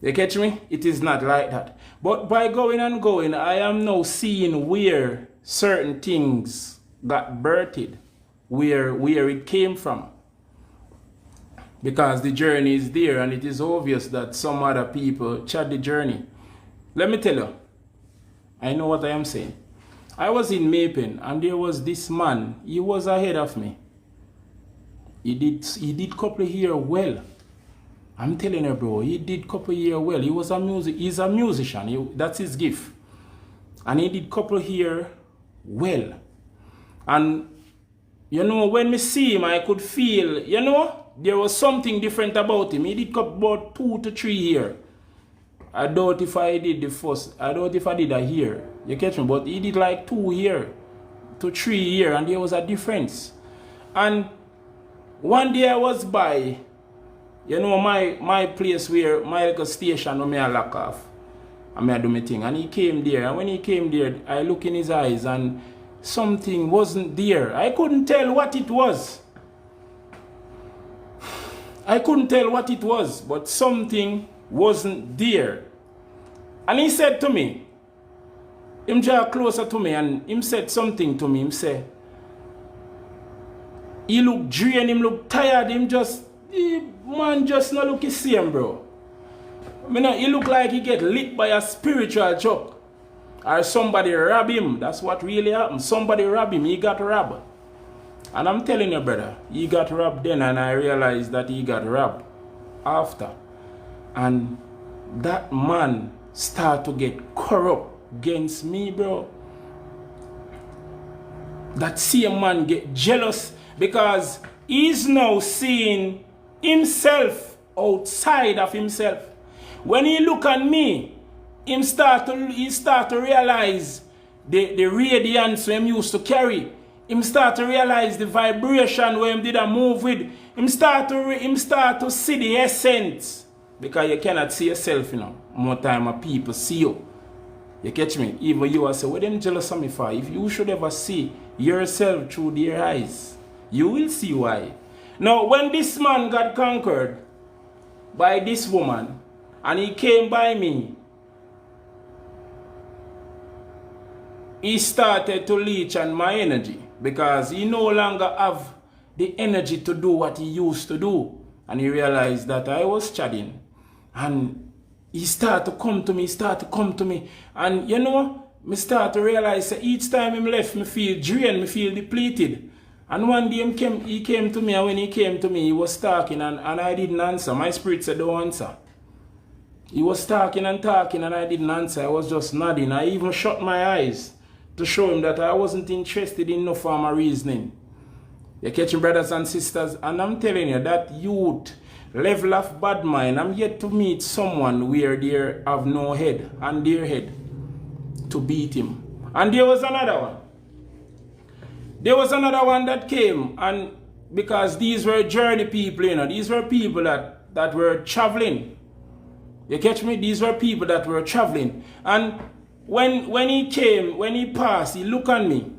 You catch me? It is not like that. But by going and going, I am now seeing where certain things got birthed, where it came from. Because the journey is there, and it is obvious that some other people chat the journey. Let me tell you, I know what I am saying. I was in Mapen, and there was this man. He was ahead of me. He did couple here well. I'm telling you, bro, he did couple here well. He's a musician. That's his gift. And he did couple here well. And you know, when me see him, I could feel, you know, there was something different about him. He did about 2 to 3 here. I doubt if I did the first. I doubt if I did a here. You catch me? But he did like 2 here to 3 here, and there was a difference. And one day I was by, you know, my place where my little station where I lock off. And I do my thing. And he came there. And when he came there, I look in his eyes and something wasn't there. I couldn't tell what it was. I couldn't tell what it was, but something wasn't there. And he said to me, him draw closer to me and him said something to me. Him say, he look drained, him look tired, man just not look the same, bro. I mean, he look like he get lit by a spiritual choke. Or somebody rob him. That's what really happened. Somebody rob him, he got robbed. And I'm telling you, brother, he got robbed then, and I realized that he got robbed after. And that man start to get corrupt against me, bro. That same man get jealous because he's now seeing himself outside of himself. When he look at me, he start to realize the radiance him used to carry. Him start to realize the vibration where him did a move with. Him start to see the essence. Because you cannot see yourself, you know. More time people see you. You catch me? Even you are say, what them jealous of me for? If you should ever see yourself through their eyes, you will see why. Now, when this man got conquered by this woman, and he came by me, he started to leech on my energy because he no longer have the energy to do what he used to do. And he realized that I was chatting. And he started to come to me, and you know, me start to realize that each time he left, me feel drained, me feel depleted. And one day he came to me, and when he came to me, he was talking, and I didn't answer. My spirit said, don't answer. He was talking, and I didn't answer. I was just nodding. I even shut my eyes to show him that I wasn't interested in no form of reasoning. You catch me, brothers and sisters? And I'm telling you, that youth level of bad mind, I'm yet to meet someone where they have no head and their head to beat him. And there was another one. There was another one that came, and because these were journey people, you know, these were people that were traveling. You catch me? These were people that were traveling. And when he came, when he passed, he looked at me.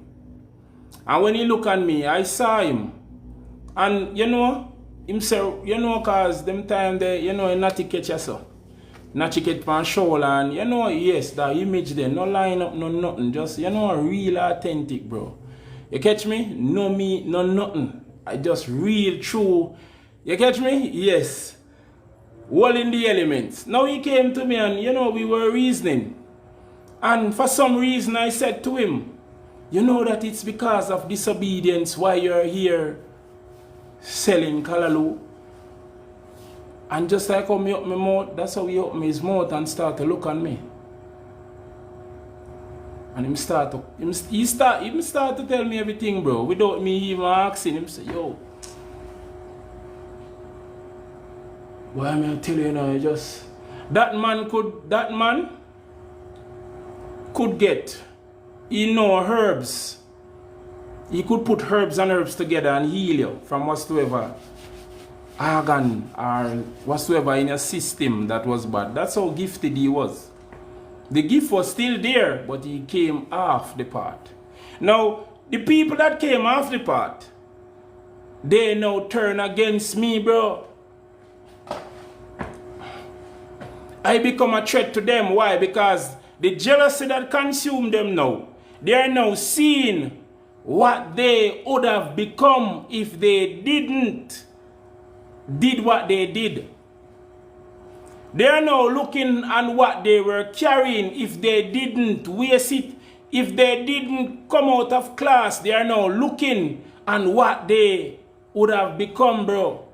And when he looked at me, I saw him. And you know, himself, you know, cause them time they, you know, not to catch yourself. Not to get pan shoulder, and you know, yes, that image there, no line up, no nothing, just, you know, real authentic, bro. You catch me? No me, no nothing. I just real true. You catch me? Yes. All in the elements. Now he came to me and, you know, we were reasoning. And for some reason I said to him, you know that it's because of disobedience why you're here selling Kalaloo. And just like how me open my mouth, that's how he open his mouth and start to look on me. And he start to tell me everything, bro, without me even asking him. Say, yo, boy, I'm gonna tell you, you know, just that man could get, you know, herbs. He could put herbs and herbs together and heal you from whatsoever organ or whatsoever in your system that was bad. That's how gifted he was. The gift was still there, but he came off the path. Now, the people that came off the path, they now turn against me, bro. I become a threat to them. Why? Because the jealousy that consumed them now, they are now seeing what they would have become if they didn't did what they did. They are now looking at what they were carrying if they didn't waste it. If they didn't come out of class, they are now looking at what they would have become, bro.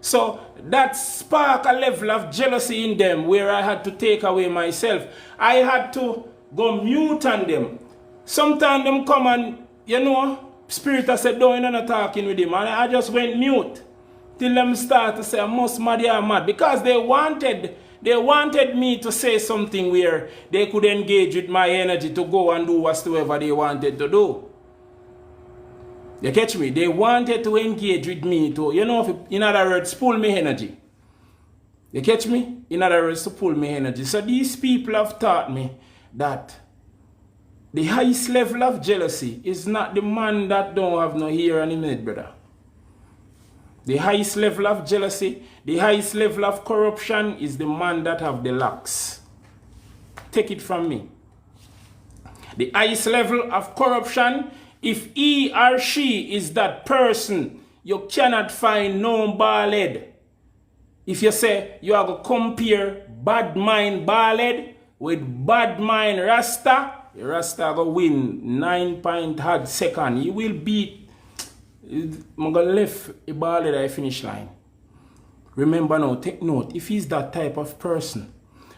So that sparked a level of jealousy in them where I had to take away myself. I had to go mute on them. Sometimes them come and, you know, spirit I said, don't, you're not talking with him. And I just went mute. Till them start to say, I must mad, yeah, mad. Because they wanted me to say something where they could engage with my energy to go and do whatsoever they wanted to do. You catch me? They wanted to engage with me to, you know, in other words, pull me energy. You catch me? In other words, to pull me energy. So these people have taught me that the highest level of jealousy is not the man that don't have no hair on his head, brother. The highest level of jealousy, the highest level of corruption is the man that have the locks. Take it from me. The highest level of corruption, if he or she is that person, you cannot find no bald head. If you say you are going to compare bad mind bald head with bad mind Rasta, Rasta going to win 9 seconds. You will beat. I'm going to left a ball at the finish line. Remember now, take note, if he's that type of person,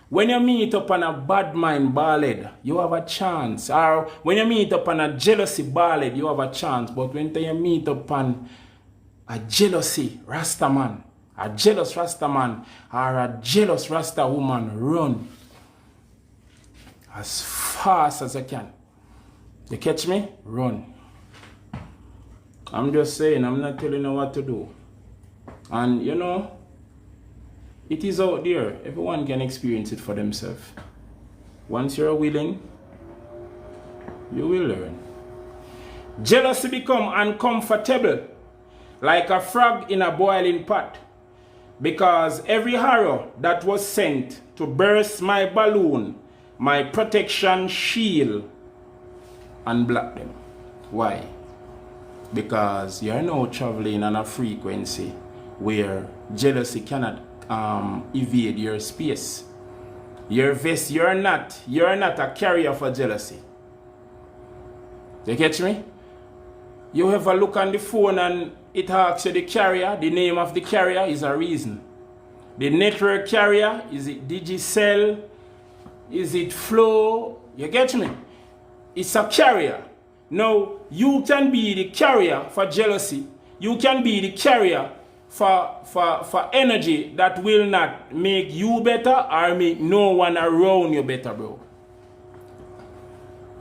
when you meet up on a bad mind ballad, you have a chance. Or when you meet up on a jealousy ballad, you have a chance. But when you meet up on a jealousy Rasta man, a jealous Rasta man, or a jealous Rasta woman, run as fast as you can. You catch me? Run. I'm just saying, I'm not telling you what to do. And you know, it is out there. Everyone can experience it for themselves. Once you're willing, you will learn. Jealousy become uncomfortable, like a frog in a boiling pot. Because every arrow that was sent to burst my balloon, my protection shield, and block them. Why? Because you're now traveling on a frequency where jealousy cannot evade your space. You're not a carrier for jealousy. You catch me? You ever look on the phone and it asks you the carrier, the name of the carrier is a reason. The network carrier, is it Digicel? Is it Flow? You get me? It's a carrier. Now, you can be the carrier for jealousy. You can be the carrier for energy that will not make you better or make no one around you better, bro.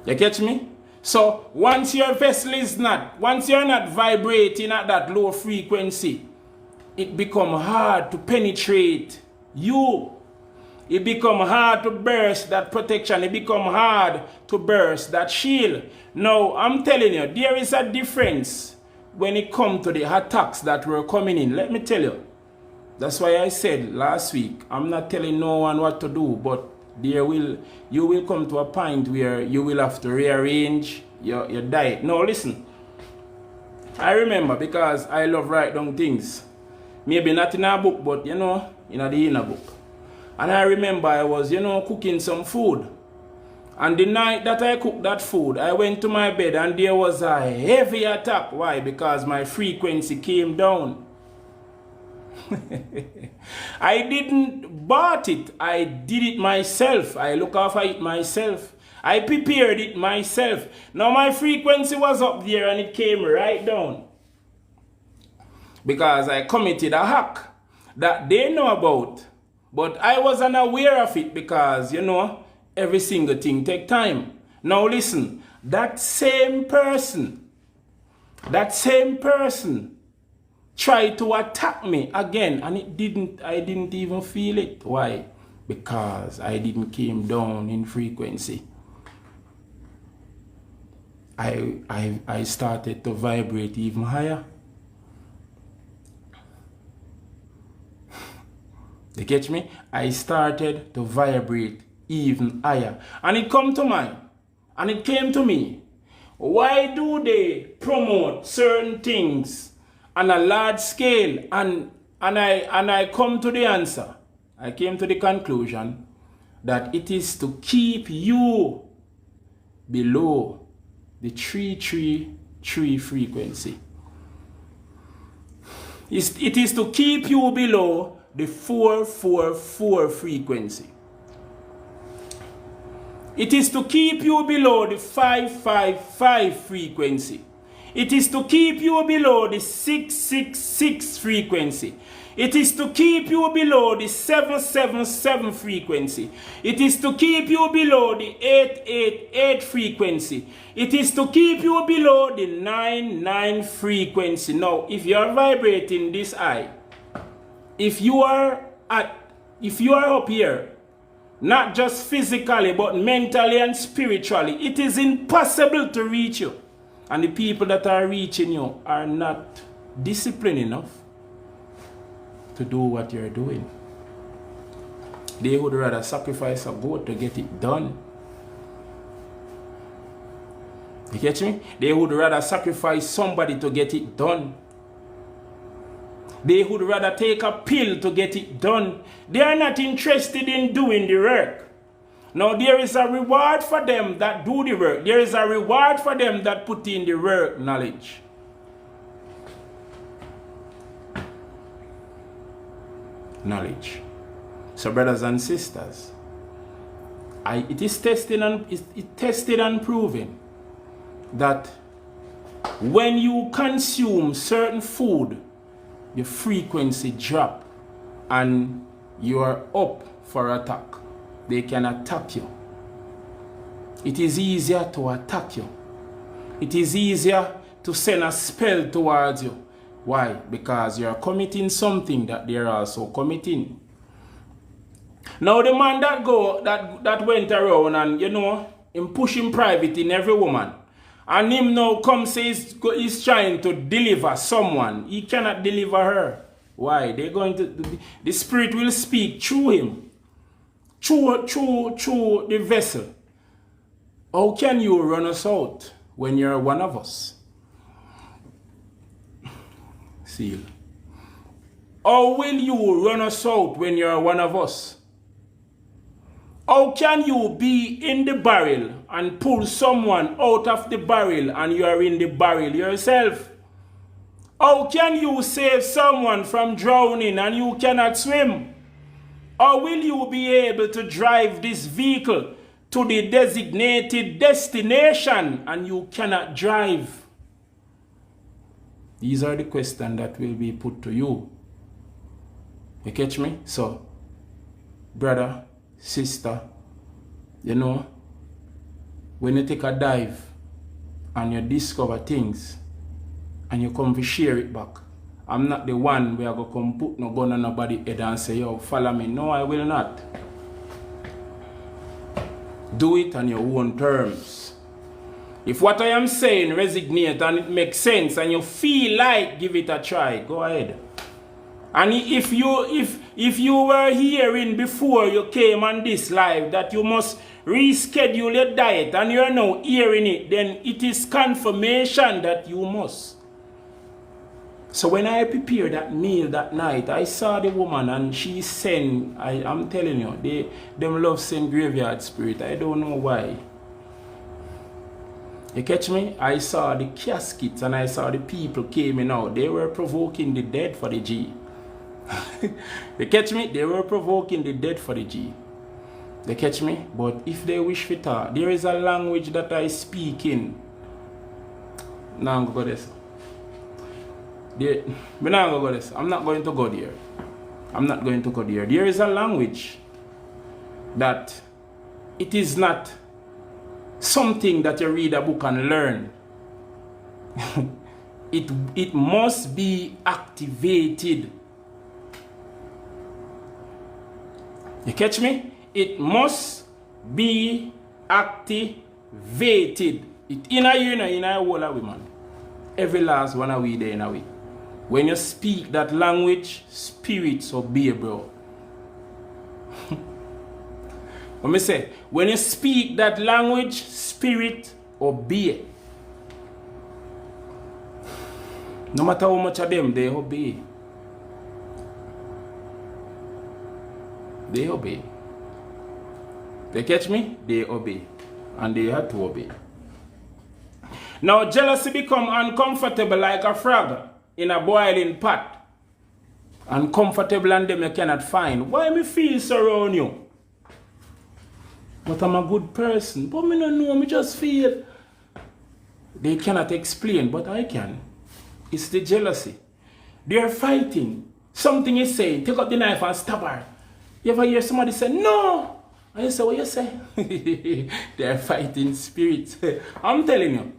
You catch me? So, once your vessel is once you're not vibrating at that low frequency, it becomes hard to penetrate you. It becomes hard to burst that protection. It becomes hard to burst that shield. Now, I'm telling you, there is a difference when it comes to the attacks that were coming in. Let me tell you. That's why I said last week, I'm not telling no one what to do, but you will come to a point where you will have to rearrange your diet. Now, listen. I remember, because I love write down things. Maybe not in a book, but, you know, in the inner book. And I remember I was, cooking some food. And the night that I cooked that food, I went to my bed and there was a heavy attack. Why? Because my frequency came down. I didn't bought it. I did it myself. I look after it myself. I prepared it myself. Now my frequency was up there and it came right down. Because I committed a hack that they know about. But I was unaware of it because, every single thing take time. Now listen, that same person tried to attack me again, and I didn't even feel it. Why? Because I didn't came down in frequency. I started to vibrate even higher. You catch me? I started to vibrate even higher. And it come to mind. And it came to me. Why do they promote certain things on a large scale? And I come to the answer. I came to the conclusion that it is to keep you below the 333 frequency. It is to keep you below the 444 frequency. It is to keep you below the 555 frequency. It is to keep you below the 666 frequency. It is to keep you below the 777 frequency. It is to keep you below the 888 frequency. It is to keep you below the 99 frequency. Now, if you are vibrating this high, if you are up here, not just physically, but mentally and spiritually, it is impossible to reach you. And the people that are reaching you are not disciplined enough to do what you're doing. They would rather sacrifice a goat to get it done. You get me? They would rather sacrifice somebody to get it done. They would rather take a pill to get it done. They are not interested in doing the work. Now there is a reward for them that do the work. There is a reward for them that put in the work, knowledge. Knowledge. So brothers and sisters, it is tested and proven that when you consume certain food, the frequency drop and you are up for attack. They can attack you. It is easier to attack you. It is easier to send a spell towards you. Why? Because you are committing something that they are also committing. Now the man that went around and him pushing private in every woman, and him now come say he's trying to deliver someone. He cannot deliver her. Why? The spirit will speak through him. Through the vessel. How can you run us out when you're one of us? Seal. How will you run us out when you're one of us? How can you be in the barrel and pull someone out of the barrel and you are in the barrel yourself? How can you save someone from drowning and you cannot swim? How will you be able to drive this vehicle to the designated destination and you cannot drive? These are the questions that will be put to you. You catch me? So, brother, sister, when you take a dive and you discover things and you come to share it back, I'm not the one where I go come put no gun on nobody's head and say, yo, follow me. No, I will not. Do it on your own terms. If what I am saying resonate and it makes sense and you feel like give it a try, go ahead. And if you were hearing before you came on this live that you must reschedule your diet and you're now hearing it, then it is confirmation that you must. So when I prepared that meal that night, I saw the woman and she sent, I'm telling you, them love send graveyard spirit. I don't know why. You catch me? I saw the caskets and I saw the people came in out. They were provoking the dead for the G. You catch me? They were provoking the dead for the G. They catch me? But if they wish for talk, there is a language that I speak in. Now I'm going to go this. I'm not going to go there. I'm not going to go there. There is a language that it is not something that you read a book and learn. It must be activated. You catch me? It must be activated. It in a whole of women. Every last one of we there in a week. When you speak that language, spirits obey, bro. Let me say, when you speak that language, spirit obey. No matter how much of them, they obey. They obey. They catch me? They obey. And they had to obey. Now jealousy become uncomfortable like a frog in a boiling pot. Uncomfortable and them you cannot find. Why me feel surround you? But I'm a good person. But me don't know, me just feel. They cannot explain, but I can. It's the jealousy. They're fighting. Something is saying, take up the knife and stab her. You ever hear somebody say, no? And you say, what you say? They're fighting spirits. I'm telling you.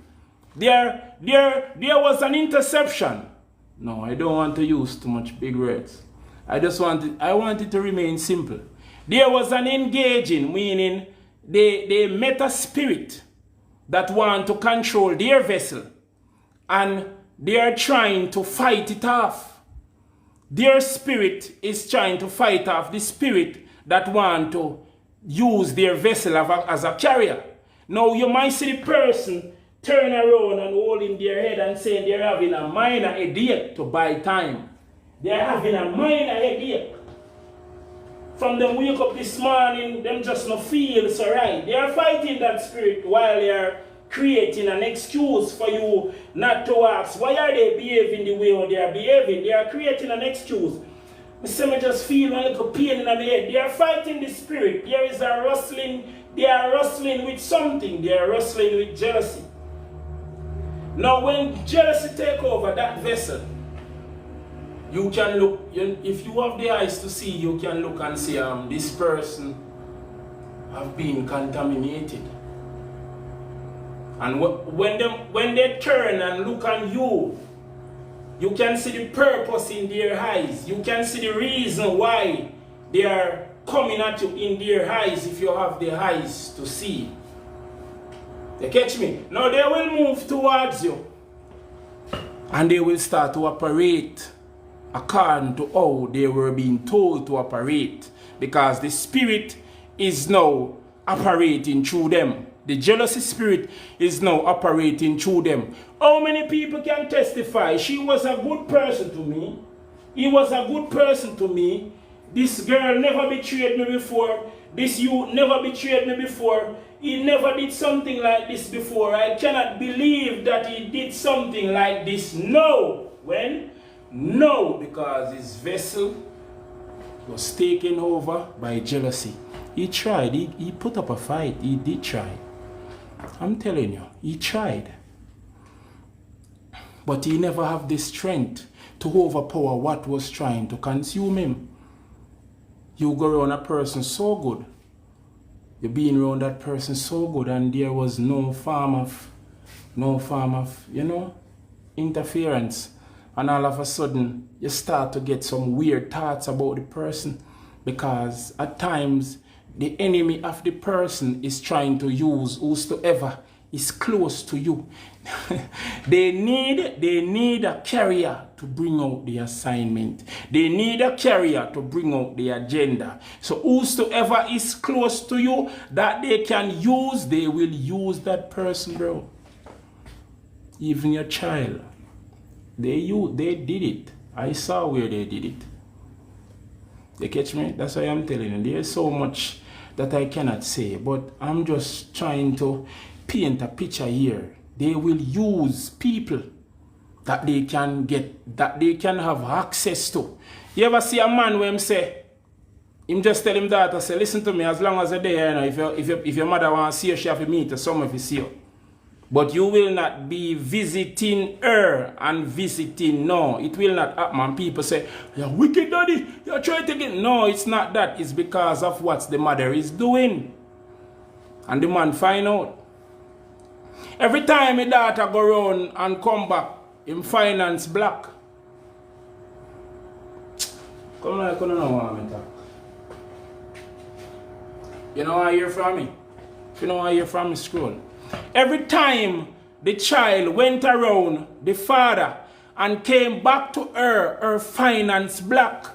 There was an interception. No, I don't want to use too much big words. I want it to remain simple. There was an engaging, meaning they met a spirit that want to control their vessel. And they are trying to fight it off. Their spirit is trying to fight off the spirit that want to use their vessel as a carrier. Now you might see the person turn around and holding their head and saying they're having a minor headache to buy time. They're having a minor headache. From them wake up this morning, them just not feel so right. They are fighting that spirit while they are creating an excuse for you not to ask, why are they behaving the way they are behaving? They are creating an excuse. I just feel a little pain in the head. They are fighting the spirit. There is a rustling. They are wrestling with something. They are wrestling with jealousy. Now when jealousy take over that vessel, you can look, if you have the eyes to see, you can look and see this person have been contaminated. And when they turn and look on you, you can see the purpose in their eyes. You can see the reason why they are coming at you in their eyes if you have the eyes to see. You catch me? Now they will move towards you. And they will start to operate according to how they were being told to operate. Because the spirit is now operating through them. The jealousy spirit is now operating through them. How many people can testify? She was a good person to me. He was a good person to me. This girl never betrayed me before. This youth never betrayed me before. He never did something like this before. I cannot believe that he did something like this. No. When? No, because his vessel was taken over by jealousy. He tried. He put up a fight. He did try. I'm telling you, he tried. But he never had the strength to overpower what was trying to consume him. You go around a person so good. You're being around that person so good, and there was no form of, interference. And all of a sudden, you start to get some weird thoughts about the person. Because at times, the enemy of the person is trying to use whosoever is close to you. They need a carrier to bring out the assignment. They need a carrier to bring out the agenda. So whosoever is close to you that they can use, they will use that person, bro. Even your child. They did it. I saw where they did it. You catch me? That's why I'm telling you. There's so much that I cannot say, but I'm just trying to paint a picture here. They will use people that they can get, that they can have access to. You ever see a man where him say, him just tell him daughter, say, listen to me, as long as you're there, you know, if your mother want to see you, she have to meet you, some if you see you. But you will not be visiting her and visiting, no, it will not happen. And people say, you're wicked daddy, you're trying to get, no, it's not that, it's because of what the mother is doing. And the man find out. Every time my daughter go around and come back, him finance black. Come on, I don't know what I'm talking. You know what I hear from me? You know what I hear from me, scroll. Every time the child went around the father and came back to her finance black,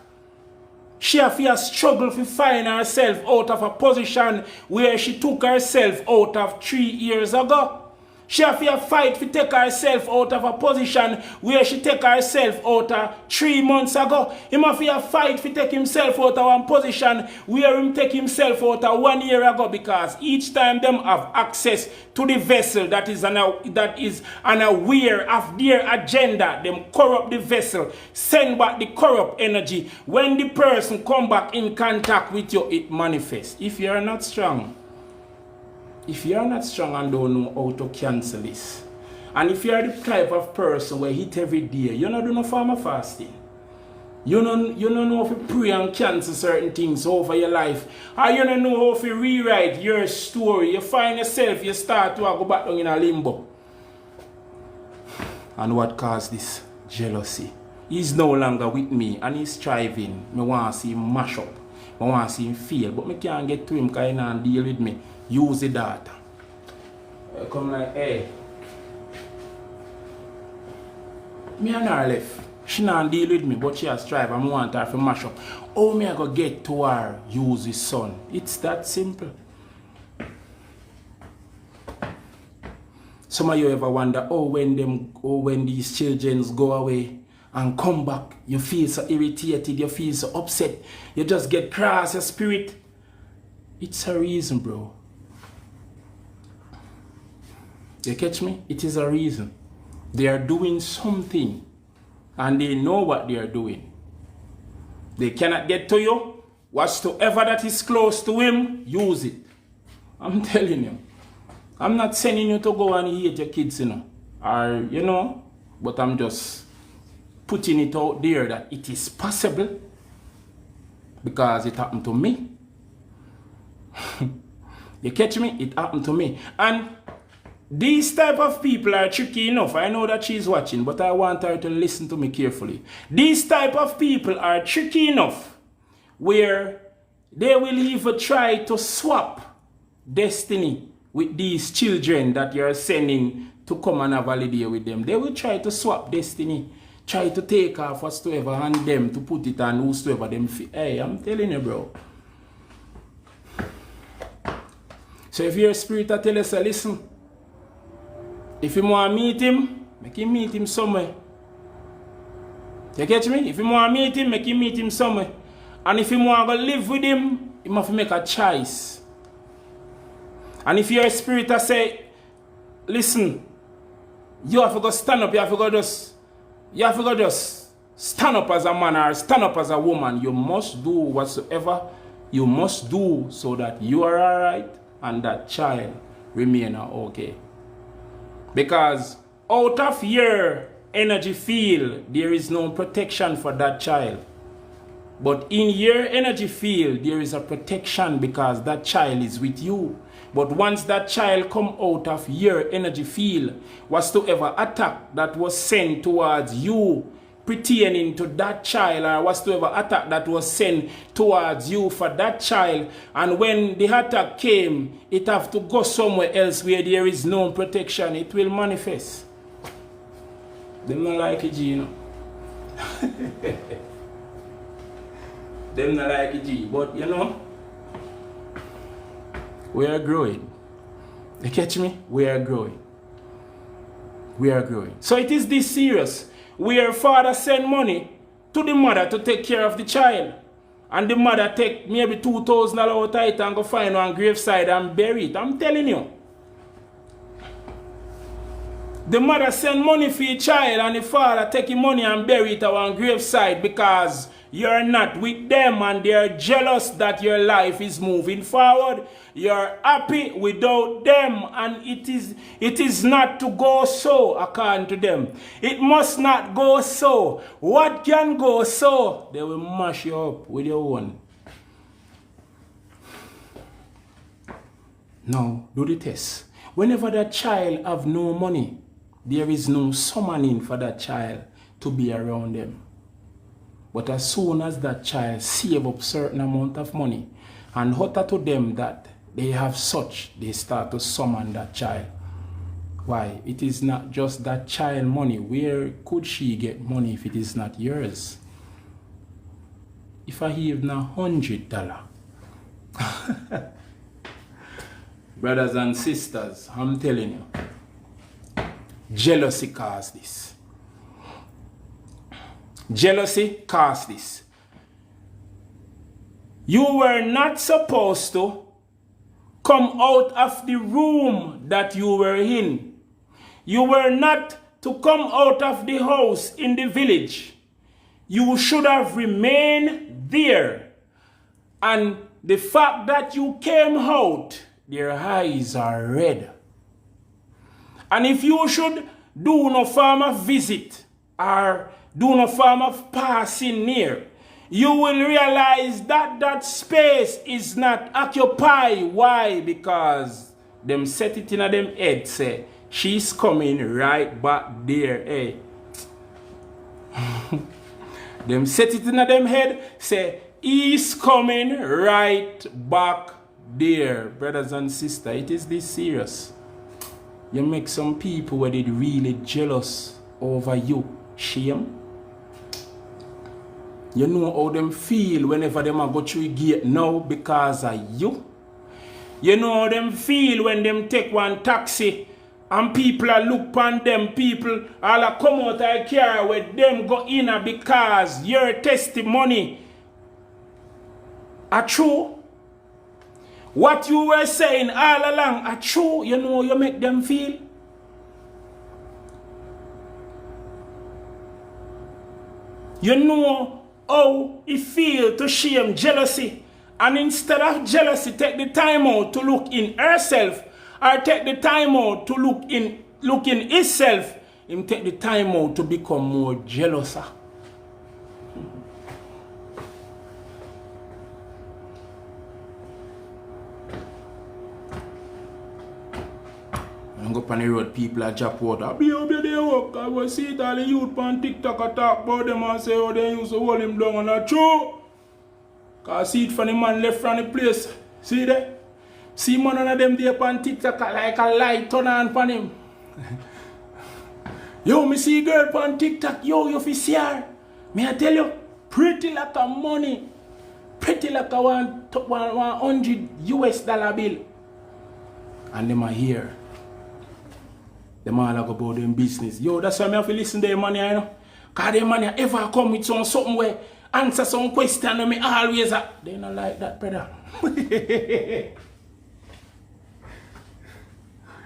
she have to struggle to find herself out of a position where she took herself out of 3 years ago. She have to fight to take herself out of a position where she take herself out of 3 months ago. He have to fight to take himself out of one position where he take himself out of 1 year ago, because each time them have access to the vessel that is unaware of their agenda, them corrupt the vessel, send back the corrupt energy. When the person come back in contact with you, it manifests. If you are not strong, and don't know how to cancel this, and if you are the type of person where hit every day, you don't do no form of fasting, you don't know how to pray and cancel certain things over your life, or you don't know how to rewrite your story, you find yourself, you start to go back down in a limbo. And what caused this? Jealousy. He's no longer with me and he's striving. I want to see him mash up. I want to see him fail, but I can't get to him because he can't deal with me. Use the data. I come like, hey. Me and her left. She not deal with me, but she has strive and I want her to mash up. How me I go get to her? Use his son. It's that simple. Some of you ever wonder, when these children go away and come back, you feel so irritated, you feel so upset, you just get cross your spirit. It's a reason, bro. You catch me? It is a reason. They are doing something and they know what they are doing. They cannot get to you. Whatsoever that is close to him, use it. I'm telling you. I'm not sending you to go and hate your kids, but I'm just putting it out there that it is possible because it happened to me. You catch me? It happened to me. And these type of people are tricky enough. I know that she's watching, but I want her to listen to me carefully. These type of people are tricky enough where they will even try to swap destiny with these children that you're sending to come and have a holiday with them. They will try to swap destiny, try to take off whatsoever and them to put it on whosoever them. Hey, I'm telling you, bro. So if you're a spirit that tell us, listen, if you want to meet him, make him meet him somewhere. You catch me? If you want to meet him, make him meet him somewhere. And if you want to live with him, you must make a choice. And if you're a spirit that say, listen, you have to go stand up, you have to go just stand up as a man or stand up as a woman. You must do whatsoever you must do so that you are alright and that child remain okay. Because out of your energy field, there is no protection for that child. But in your energy field, there is a protection because that child is with you. But once that child come out of your energy field, whatsoever attack that was sent towards you pertaining to that child, or whatsoever attack that was sent towards you for that child, and when the attack came, it have to go somewhere else where there is no protection, it will manifest. Them not like it, you know. Them not like it, but you know, we are growing. You catch me? We are growing. We are growing. So it is this serious. Where father send money to the mother to take care of the child. And the mother take maybe $2,000 out of it and go find one graveside and bury it. I'm telling you. The mother send money for your child and the father take your money and bury it at one graveside because you're not with them and they're jealous that your life is moving forward. You're happy without them and it is not to go so according to them. It must not go so. What can go so? They will mash you up with your own. Now, do the test. Whenever that child have no money, there is no summoning for that child to be around them. But as soon as that child save up certain amount of money and utter to them that they have such, they start to summon that child. Why? It is not just that child money. Where could she get money if it is not yours? If I have now $100, brothers and sisters, I'm telling you, jealousy caused this. Jealousy caused this. You were not supposed to come out of the room that you were in. You were not to come out of the house in the village. You should have remained there. And the fact that you came out, their eyes are red. And if you should do no form of visit or do no form of passing near, you will realize that that space is not occupied. Why? Because them set it in a them head, say, she's coming right back there. Hey. Them set it in a them head, say, he's coming right back there. Brothers and sisters, it is this serious. You make some people where they really jealous over you. Shame. You know how them feel whenever them go through a gate now because of you. You know how them feel when them take one taxi and people are look upon them, people all come out of a car where them go in because your testimony are true. What you were saying all along are true. You know you make them feel. You know how it feels to shame jealousy. And instead of jealousy, take the time out to look in herself, or take the time out to look in himself, and take the time out to become more jealous. I go up on the road, people are drop water. I be over there work. I will see it all the youth on TikTok I talk about them and say how they used to hold him down and that's true. Cause I see it from the man left from the place. See that? See one of them there on TikTok like a light turn on for him. Yo, me see girl on TikTok, yo, you fi see her. May I tell you, pretty like a money. Pretty like a $100 US bill. And them are here. Them all go about them business. Yo, that's why I have to listen to them money, you know. Because them money ever come with something where answer some question and me always they not like that, brother.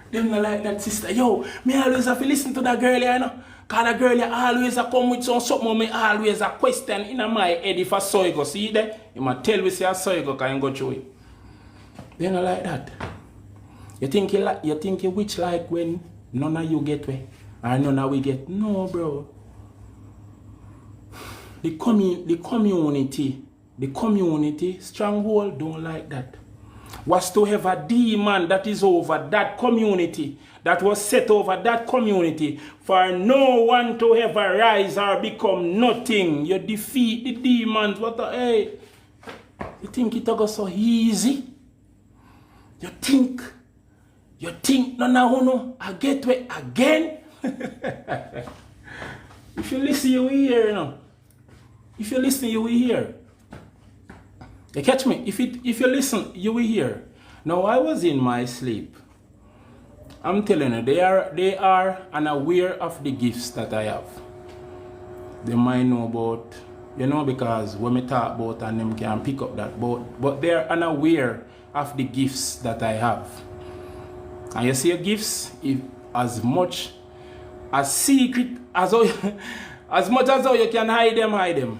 Them not like that, sister. Yo, me always have to listen to that girl, you know. Because that girl always come with something me always a question in my head if I saw you go. See there? You might tell me say I saw you go can go through it. They not like that. You think you which like when none of you get way or none of we get? No, bro. The community, stronghold don't like that. Whatsoever demon that is over that community, that was set over that community, for no one to ever rise or become nothing. You defeat the demons. Hey, you think it go so easy? You think none of you I get way again? If you listen, you will hear, you know. If you listen, you will hear. You catch me? If you listen, you will hear. Now, I was in my sleep. I'm telling you, they are unaware of the gifts that I have. They might know about, you know, because when we talk about and them can pick up that, but they're unaware of the gifts that I have. And you see your gifts, if as much as secret as as much as how you can hide them.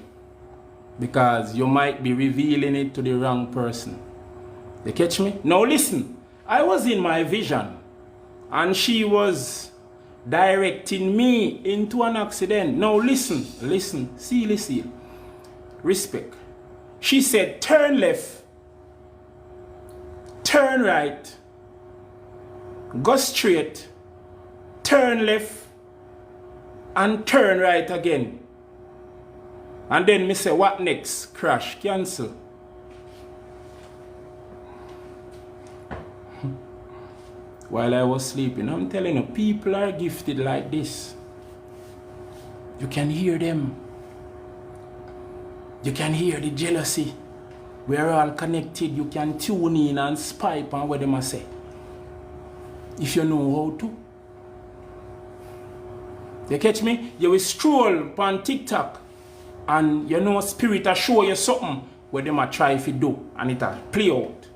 Because you might be revealing it to the wrong person. You catch me? Now listen, I was in my vision and she was directing me into an accident. Now listen, seal. Respect. She said, turn left, turn right, go straight, turn left, and turn right again. And then me say, what next? Crash, cancel. While I was sleeping, I'm telling you, people are gifted like this. You can hear them. You can hear the jealousy. We're all connected. You can tune in and spy on what they say. If you know how to. You catch me? You will stroll on TikTok and you know spirit will show you something where they might try if you do and it'll play out.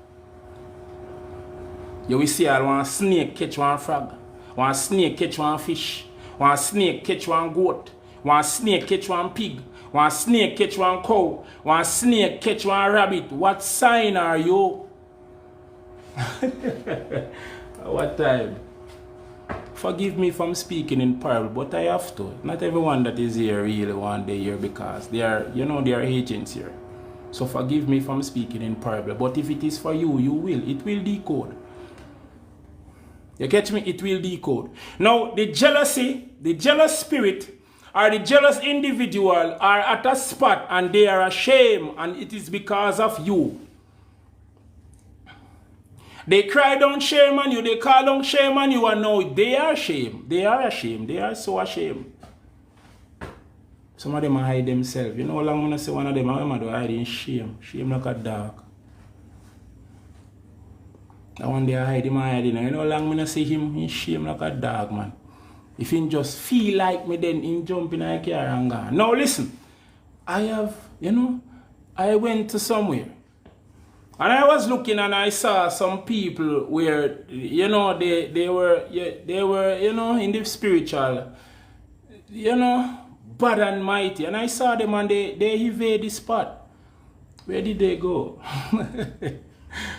You will see one snake catch one frog, one snake catch one fish, one snake catch one goat, one snake catch one pig, one snake catch one cow, one snake catch one rabbit. What sign are you? What time? Forgive me from speaking in parable, but I have to. Not everyone that is here really want to hear because they are, you know, they are agents here. So forgive me from speaking in parable. But if it is for you, you will. It will decode. You catch me? It will decode. Now, the jealousy, the jealous spirit, or the jealous individual are at a spot and they are ashamed, and it is because of you. They cry down shame on you, they call down shame on you, and now they are ashamed. They are ashamed. They are so ashamed. Some of them hide themselves. You know how long when I say one of them, I do hide in shame. Shame like a dog. And one day I hide him, you know how long when I see him in shame like a dog, man. If he just feel like me, then he jump in a car and go. Now listen, I have, you know, I went to somewhere. And I was looking and I saw some people where, you know, they were, you know, in the spiritual, you know, bad and mighty. And I saw them and they evade the spot. Where did they go?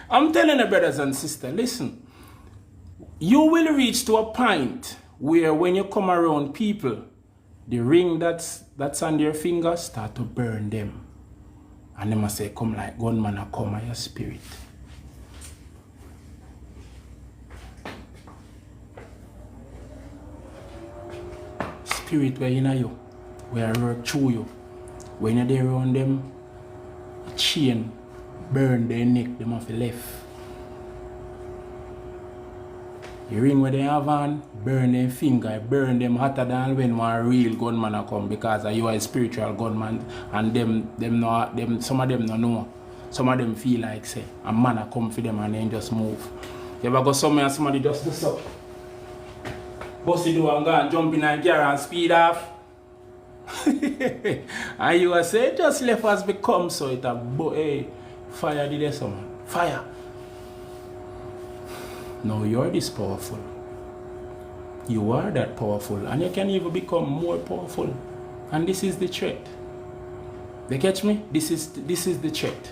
I'm telling you, brothers and sisters, listen. You will reach to a point where when you come around people, the ring that's on their finger start to burn them. And they must say, come like gunman and come at your spirit. Spirit where in you, where I work through you. When you're there around them, a chain burn their neck, them off the left. The ring where they have on, burn their finger, burn them hotter than when one real gunman come, because you are a spiritual gunman and some of them don't know. Some of them feel like say a man come for them and then just move. You ever go somewhere and somebody just do so? Bust the door and go and jump in a car and speed off. And you will say, just left us become so it a hey, fire did there someone. Fire. No, you're this powerful. You are that powerful, and you can even become more powerful. And this is the threat. They catch me? This is the threat.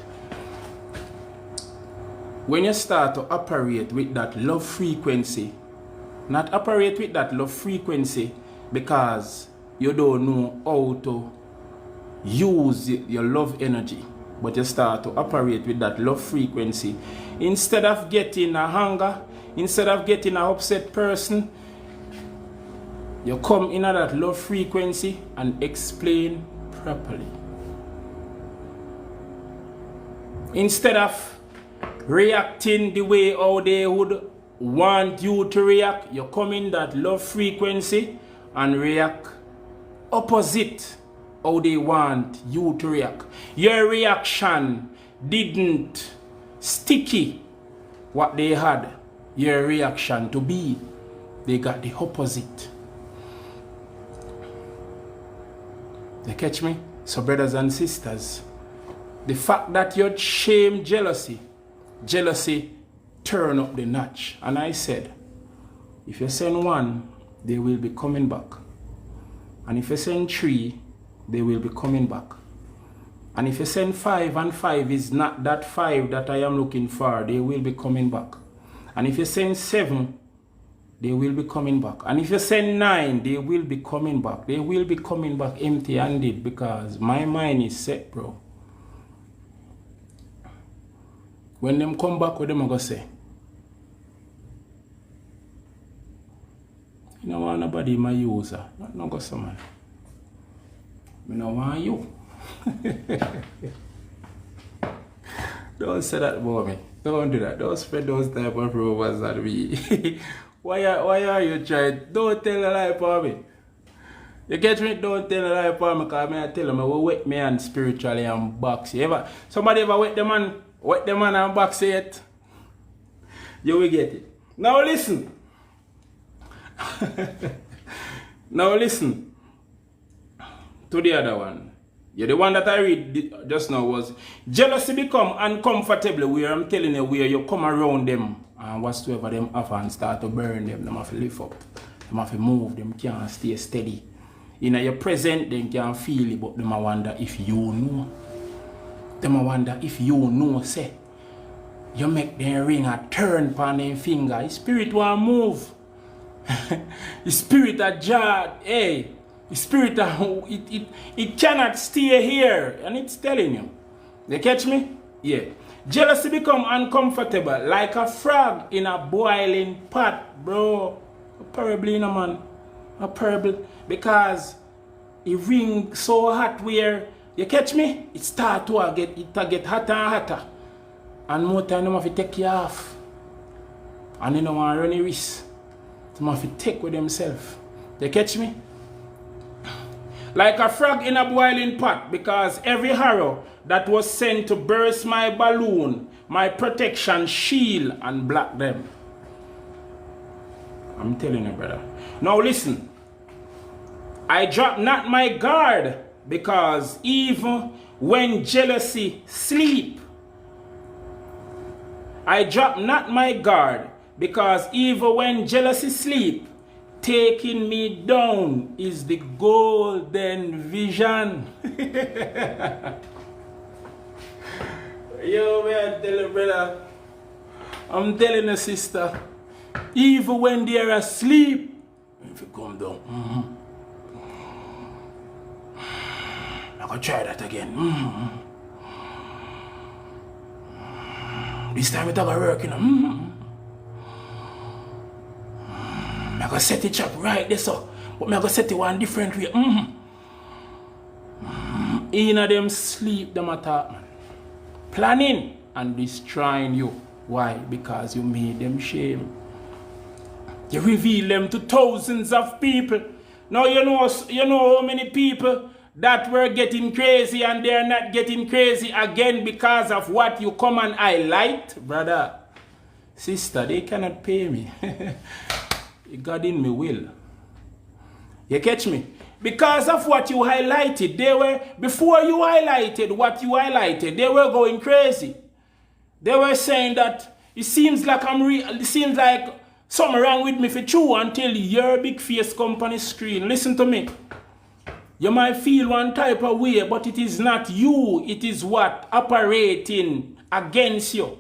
When you start to operate with that love frequency, not operate with that love frequency because you don't know how to use your love energy, but you start to operate with that love frequency. Instead of getting a hunger, instead of getting an upset person, you come in at that love frequency and explain properly. Instead of reacting the way how they would want you to react, you come in that love frequency and react opposite how they want you to react. Your reaction didn't sticky what they had your reaction to be. They got the opposite. They catch me? So brothers and sisters, the fact that you shame jealousy turn up the notch. And I said, if you send one, they will be coming back. And if you send 3, they will be coming back. And if you send 5 and 5 is not that 5 that I am looking for, they will be coming back. And if you send 7, they will be coming back. And if you send 9, they will be coming back. They will be coming back empty-handed because my mind is set, bro. When them come back, what them going to say? You don't want nobody my user. Not go someone. I don't want you. Don't say that about me. Don't do that. Don't spread those type of rumors at me. Why are you trying? Don't tell a lie about me. You get me? Don't tell a lie about me because I tell them I will wet me and spiritually and box. Somebody ever wet the man and box it? You will get it. Now listen. Now listen to the other one. Yeah, the one that I read just now was jealousy become uncomfortable where I'm telling you where you come around them and whatsoever them have and start to burn them. Them have to lift up. Them have to move. Them can't stay steady. In your present, they can feel it, but them I wonder if you know. Them I wonder if you know, say. You make them ring a turn upon them finger. The spirit will move. The spirit of jar, hey. The spirit of, it cannot stay here. And it's telling you. You catch me? Yeah. Jealousy become uncomfortable like a frog in a boiling pot, bro. A parable, you know, man. A parable. Because it ring so hot where, you catch me? It start to get hotter and hotter. And more time you have to take you off. And you don't want to run a risk. You have to take with themselves. You catch me? Like a frog in a boiling pot, because every arrow that was sent to burst my balloon, my protection shield and block them. I'm telling you, brother. Now listen. I drop not my guard, because even when jealousy sleep, I drop not my guard, because even when jealousy sleep, taking me down is the golden vision. Yo, man, tell you, brother. I'm telling you, sister. Even when they are asleep, if you come down, I'm gonna try that again. This time it's gonna work, you know. I'm gonna set it up right there, so. But I'm gonna set it one different way. In them sleep, them attack, man. Planning and destroying you. Why? Because you made them shame. You reveal them to thousands of people. Now you know how many people that were getting crazy and they're not getting crazy again because of what you come and highlight, brother, sister, they cannot pay me. God in me will. You catch me? Because of what you highlighted, they were, before you highlighted what you highlighted, they were going crazy. They were saying that it seems like it seems like something wrong with me for true until your big face company screen. Listen to me. You might feel one type of way, but it is not you. It is what operating against you.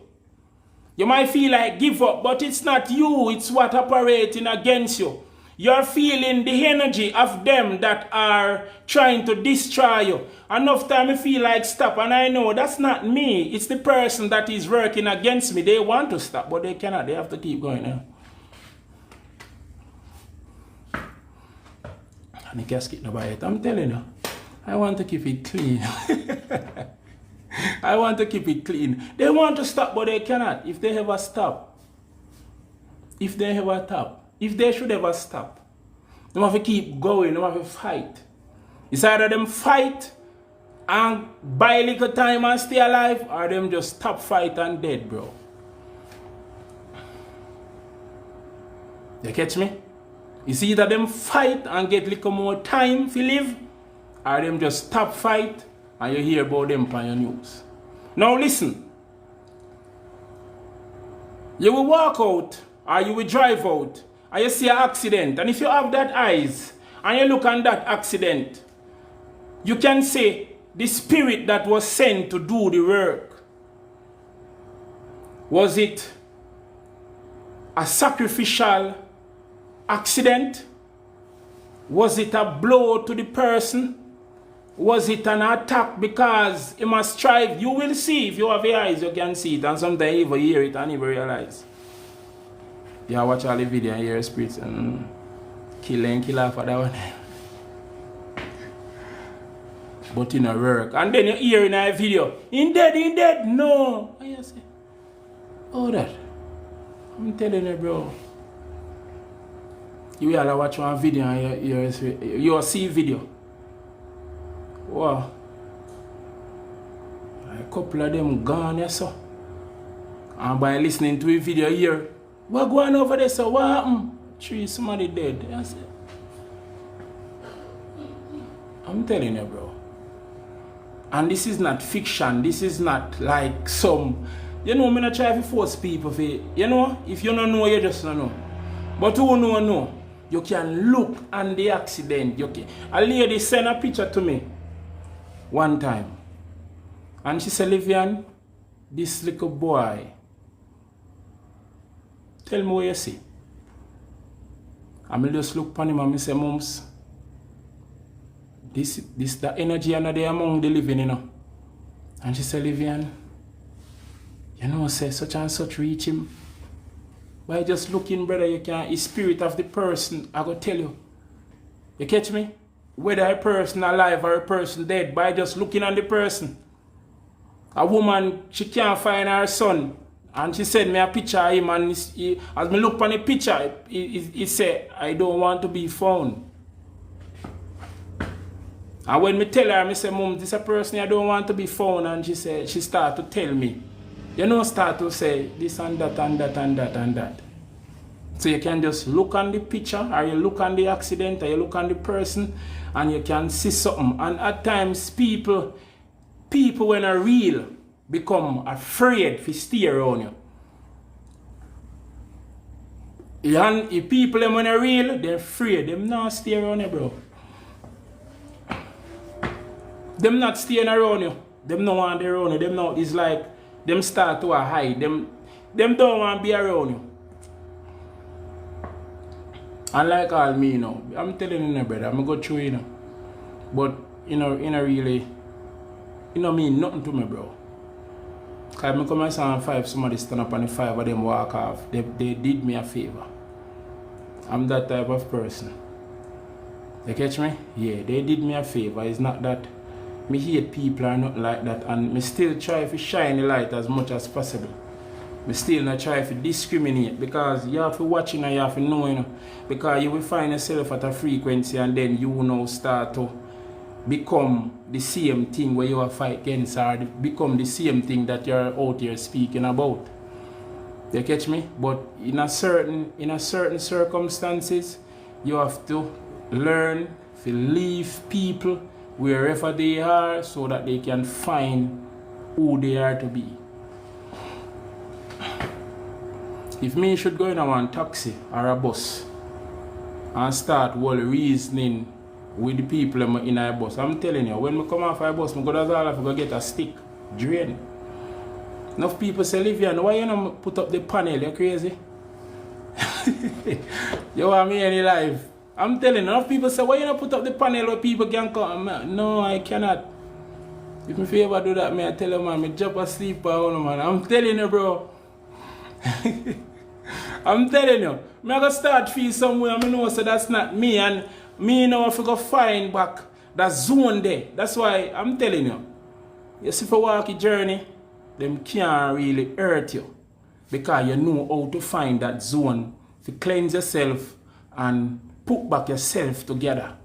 You might feel like give up, but it's not you. It's what operating against you. You're feeling the energy of them that are trying to destroy you. Enough time you feel like stop, and I know that's not me. It's the person that is working against me. They want to stop, but they cannot. They have to keep going now. And the casket no buy it. I'm telling you, I want to keep it clean. I want to keep it clean. They want to stop, but they cannot. If they ever stop, if they should ever stop, they have to keep going, they have to fight. It's either them fight and buy a little time and stay alive, or them just stop fight and dead, bro. You catch me? It's either them fight and get a little more time to live, or them just stop fight and you hear about them on your news. Now listen. You will walk out or you will drive out and you see an accident, and if you have that eyes, and you look on that accident, you can say the spirit that was sent to do the work, was it a sacrificial accident? Was it a blow to the person? Was it an attack because he must strive? You will see. If you have your eyes, you can see it. And sometimes you even hear it and even realize. You watch all the video and hear spirits and kill off for that one. But in a work. And then you hear in a video, he dead. No. And you say, oh that. I'm telling you, bro. You will watch one video and you will see video. Wow. A couple of them gone here, so. And by listening to a video here, what going over there, so what happened? Somebody dead. I said, I'm telling you, bro. And this is not fiction. This is not like some, you know, I'm not trying to force people for, you know, if you don't know, you just don't know. But who know, you can look on the accident. You can. A lady sent a picture to me one time. And she said, Livian, this little boy, tell me what you see. And I just look upon him and I say, Mums, this the energy and they among the living, you know. And she said, Livian, you know, say such and such reach him. By just looking, brother, you can, the spirit of the person, I go tell you. You catch me? Whether a person alive or a person dead, by just looking on the person. A woman, she can't find her son. And she sent me a picture of him, and as me look on the picture, he said, I don't want to be found. And when me tell her, I say, Mom, this is a person I don't want to be found. And she said, she start to tell me. You know, start to say this and that and that and that and that. So you can just look on the picture, or you look on the accident, or you look on the person, and you can see something. And at times, people when are real, become afraid to stay around you. And if people when are real, they're afraid. Them not stay around you, bro. Them not staying around you. Them no want to around you. Them not, it's like, them start to hide. Them don't want to be around you. And like all me, you know, I'm telling you, brother, I'm going to go through, you know. But, you know, really, you know, mean nothing to me, bro. Because I come and saw 5, somebody stand up on the 5 of them walk off. They did me a favor. I'm that type of person. You catch me? Yeah, they did me a favor. It's not that me hate people or nothing like that, and me still try to shine the light as much as possible. Me still not try to discriminate, because you have to watch and you have to know, you know, because you will find yourself at a frequency and then you will now start to become the same thing where you are fight against, or become the same thing that you're out here speaking about. You catch me? But in a certain circumstances, you have to learn to leave people wherever they are, so that they can find who they are to be. If me should go in a one taxi or a bus and start reasoning with the people in a bus, I'm telling you, when I come off a bus, I go get a stick, drain. Enough people say, Livian, why you not put up the panel? You crazy? You want me any life? I'm telling you, enough people say, why you not put up the panel where people can come? No, I cannot. If me ever do that, I tell you, man, I jump asleep, man. I'm telling you, bro. I'm telling you, I'm going to start feel somewhere, I know so that's not me, and me now if I go find back that zone there. That's why I'm telling you. You see, if you walk a journey, them can't really hurt you, because you know how to find that zone, to cleanse yourself and put back yourself together.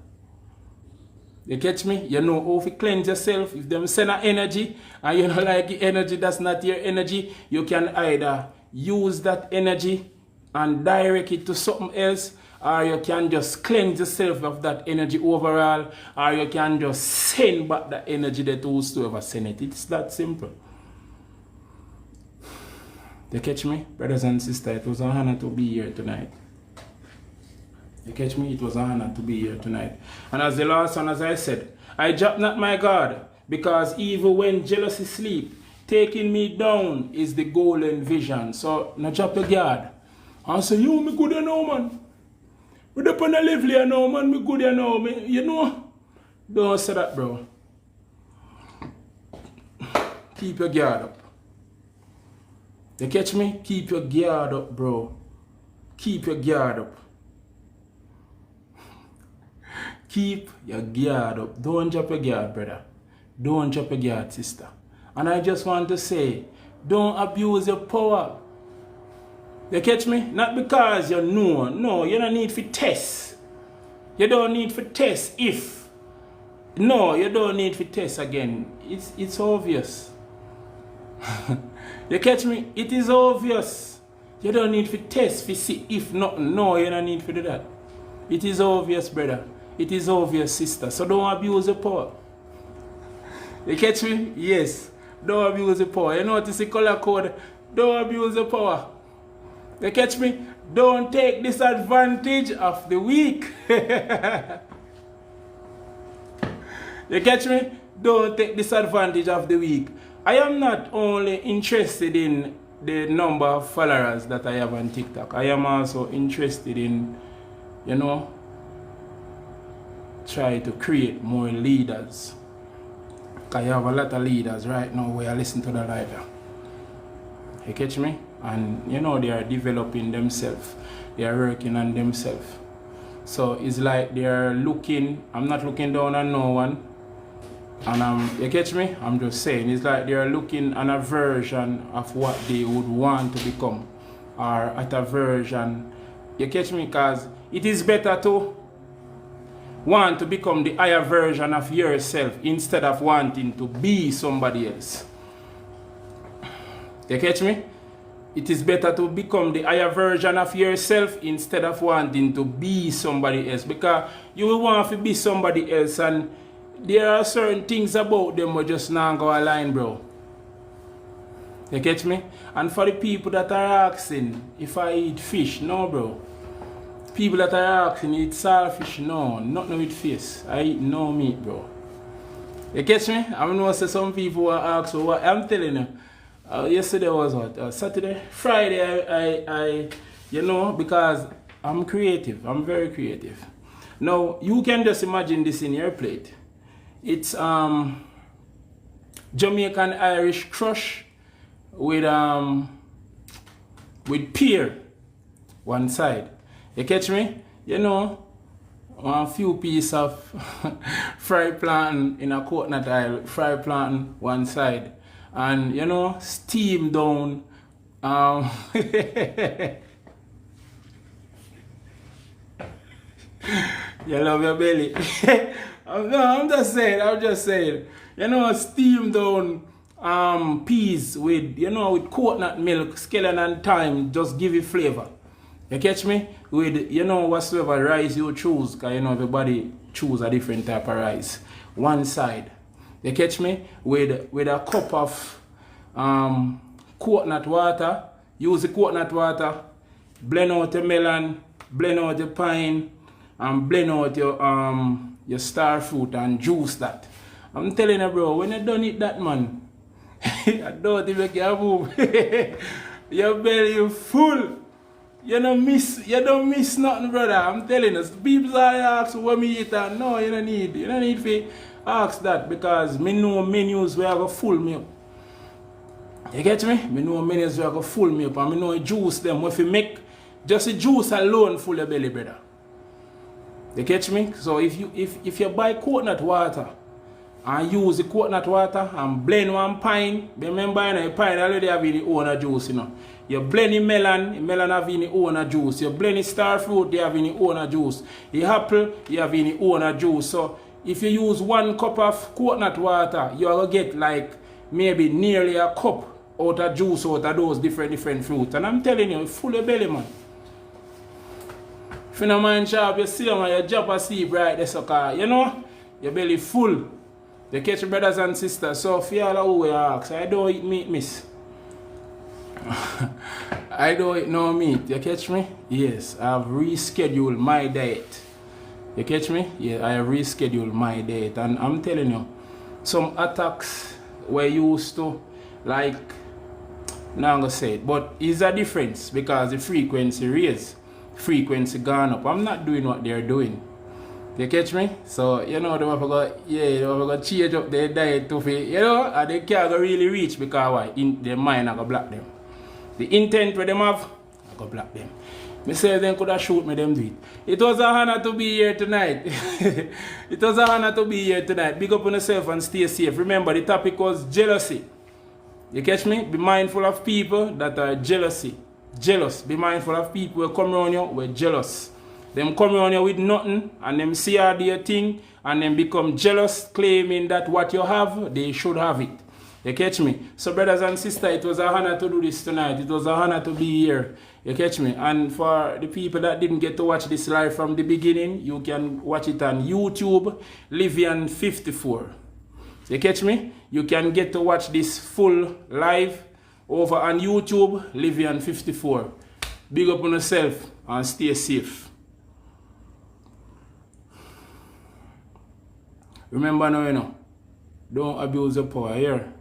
You catch me? You know how to cleanse yourself. If them send an energy and you don't like the energy, that's not your energy, you can either use that energy and direct it to something else, or you can just cleanse yourself of that energy overall, or you can just send back that energy that whosoever send it. It's that simple. You catch me? Brothers and sisters, it was an honor to be here tonight. You catch me? It was an honor to be here tonight. And as the last one, as I said, I drop not my guard, because even when jealousy sleep, taking me down is the golden vision. So, no drop your guard. And say, you, me good you know, man. We up on the level you know, man. Me good you know. Me, you know? Don't say that, bro. Keep your guard up. You catch me? Keep your guard up, bro. Keep your guard up. Keep your guard up. Don't drop your guard, brother. Don't drop your guard, sister. And I just want to say, don't abuse your power. You catch me? Not because you know. No, you don't need for test. You don't need for test if. No, you don't need for test again. It's obvious. You catch me? It is obvious. You don't need for test for see if nothing. No, you don't need for do that. It is obvious, brother. It is obvious, sister. So don't abuse the power. You catch me? Yes. Don't abuse the power. You notice the color code? Don't abuse the power. You catch me? Don't take disadvantage of the weak. You catch me? Don't take disadvantage of the weak. I am not only interested in the number of followers that I have on TikTok. I am also interested in, you know, try to create more leaders. I have a lot of leaders right now where I listen to the live. You catch me? And you know, they are developing themselves. They are working on themselves. So it's like they are looking, I'm not looking down on no one. And you catch me? I'm just saying, it's like they are looking at a version of what they would want to become. Or at a version, you catch me? Because it is better to want to become the higher version of yourself instead of wanting to be somebody else. You catch me? It is better to become the higher version of yourself instead of wanting to be somebody else. Because you will want to be somebody else, and there are certain things about them that just not go align, bro. You catch me? And for the people that are asking if I eat fish, no, bro. People that are asking eat saltfish, no, nothing with fish. I eat no meat, bro. You catch me? I know some people are asking what I'm telling you. Yesterday was what? Saturday? Friday, I you know, because I'm creative. I'm very creative. Now, you can just imagine this in your plate. It's Jamaican Irish crush with pear one side. You catch me? You know, a few pieces of fried plantain in a coconut oil, fried plantain one side. And you know, steam down. You love your belly. I'm just saying. You know, steam down peas with, you know, with coconut milk, scallion and thyme, just give it flavor. You catch me? With, you know, whatsoever rice you choose, because you know everybody choose a different type of rice. One side. You catch me? With a cup of coconut water. Use the coconut water. Blend out the melon. Blend out the pine. And blend out your star fruit and juice that. I'm telling you, bro, when you don't eat that, man, I don't even make you move. Your belly full. You don't miss nothing, brother. I'm telling you. People are asking what me eat, and no, you don't need to ask that, because me know menus where I go full me up. You get me? Me know menus where I go full me up, and me know juice them. If you make just the juice alone full your belly, brother. You catch me? So if you buy coconut water and use the coconut water and blend one pine, remember, you know, pine already have the own juice, you know. You blend the melon have the own juice. You blend the star fruit, they have the own juice. The apple, you have the own juice. So if you use 1 cup of coconut water, you will get like maybe nearly a cup out of juice out of those different fruits. And I'm telling you, full of belly, man. If you don't mind sharp, you see them and you drop a sea right there, so you know, your belly full. You catch your brothers and sisters. So for all who ask, I don't eat meat, miss. I don't eat no meat. You catch me? Yes, I have rescheduled my diet. You catch me? Yeah, I have rescheduled my diet. And I'm telling you, some attacks were used to, like, now I'm going to say it, but is a difference because the frequency raised, frequency gone up. I'm not doing what they're doing. You catch me? So, you know, they have to change up their diet to fit, you know, and they can't really reach because why? Their mind are going to block them. The intent where them have, I go block them. Me say them could have shoot me, them do it. It was a honor to be here tonight. It was a honor to be here tonight. Big up on yourself and stay safe. Remember, the topic was jealousy. You catch me? Be mindful of people that are jealous. Be mindful of people who come around you who are jealous. Them come around you with nothing and them see how their thing and then become jealous, claiming that what you have, they should have it. You catch me? So brothers and sisters, it was a honor to do this tonight. It was a honor to be here. You catch me? And for the people that didn't get to watch this live from the beginning, you can watch it on YouTube, Livian 54. You catch me? You can get to watch this full live over on YouTube, Livian 54. Big up on yourself and stay safe. Remember now, you know, don't abuse the power here.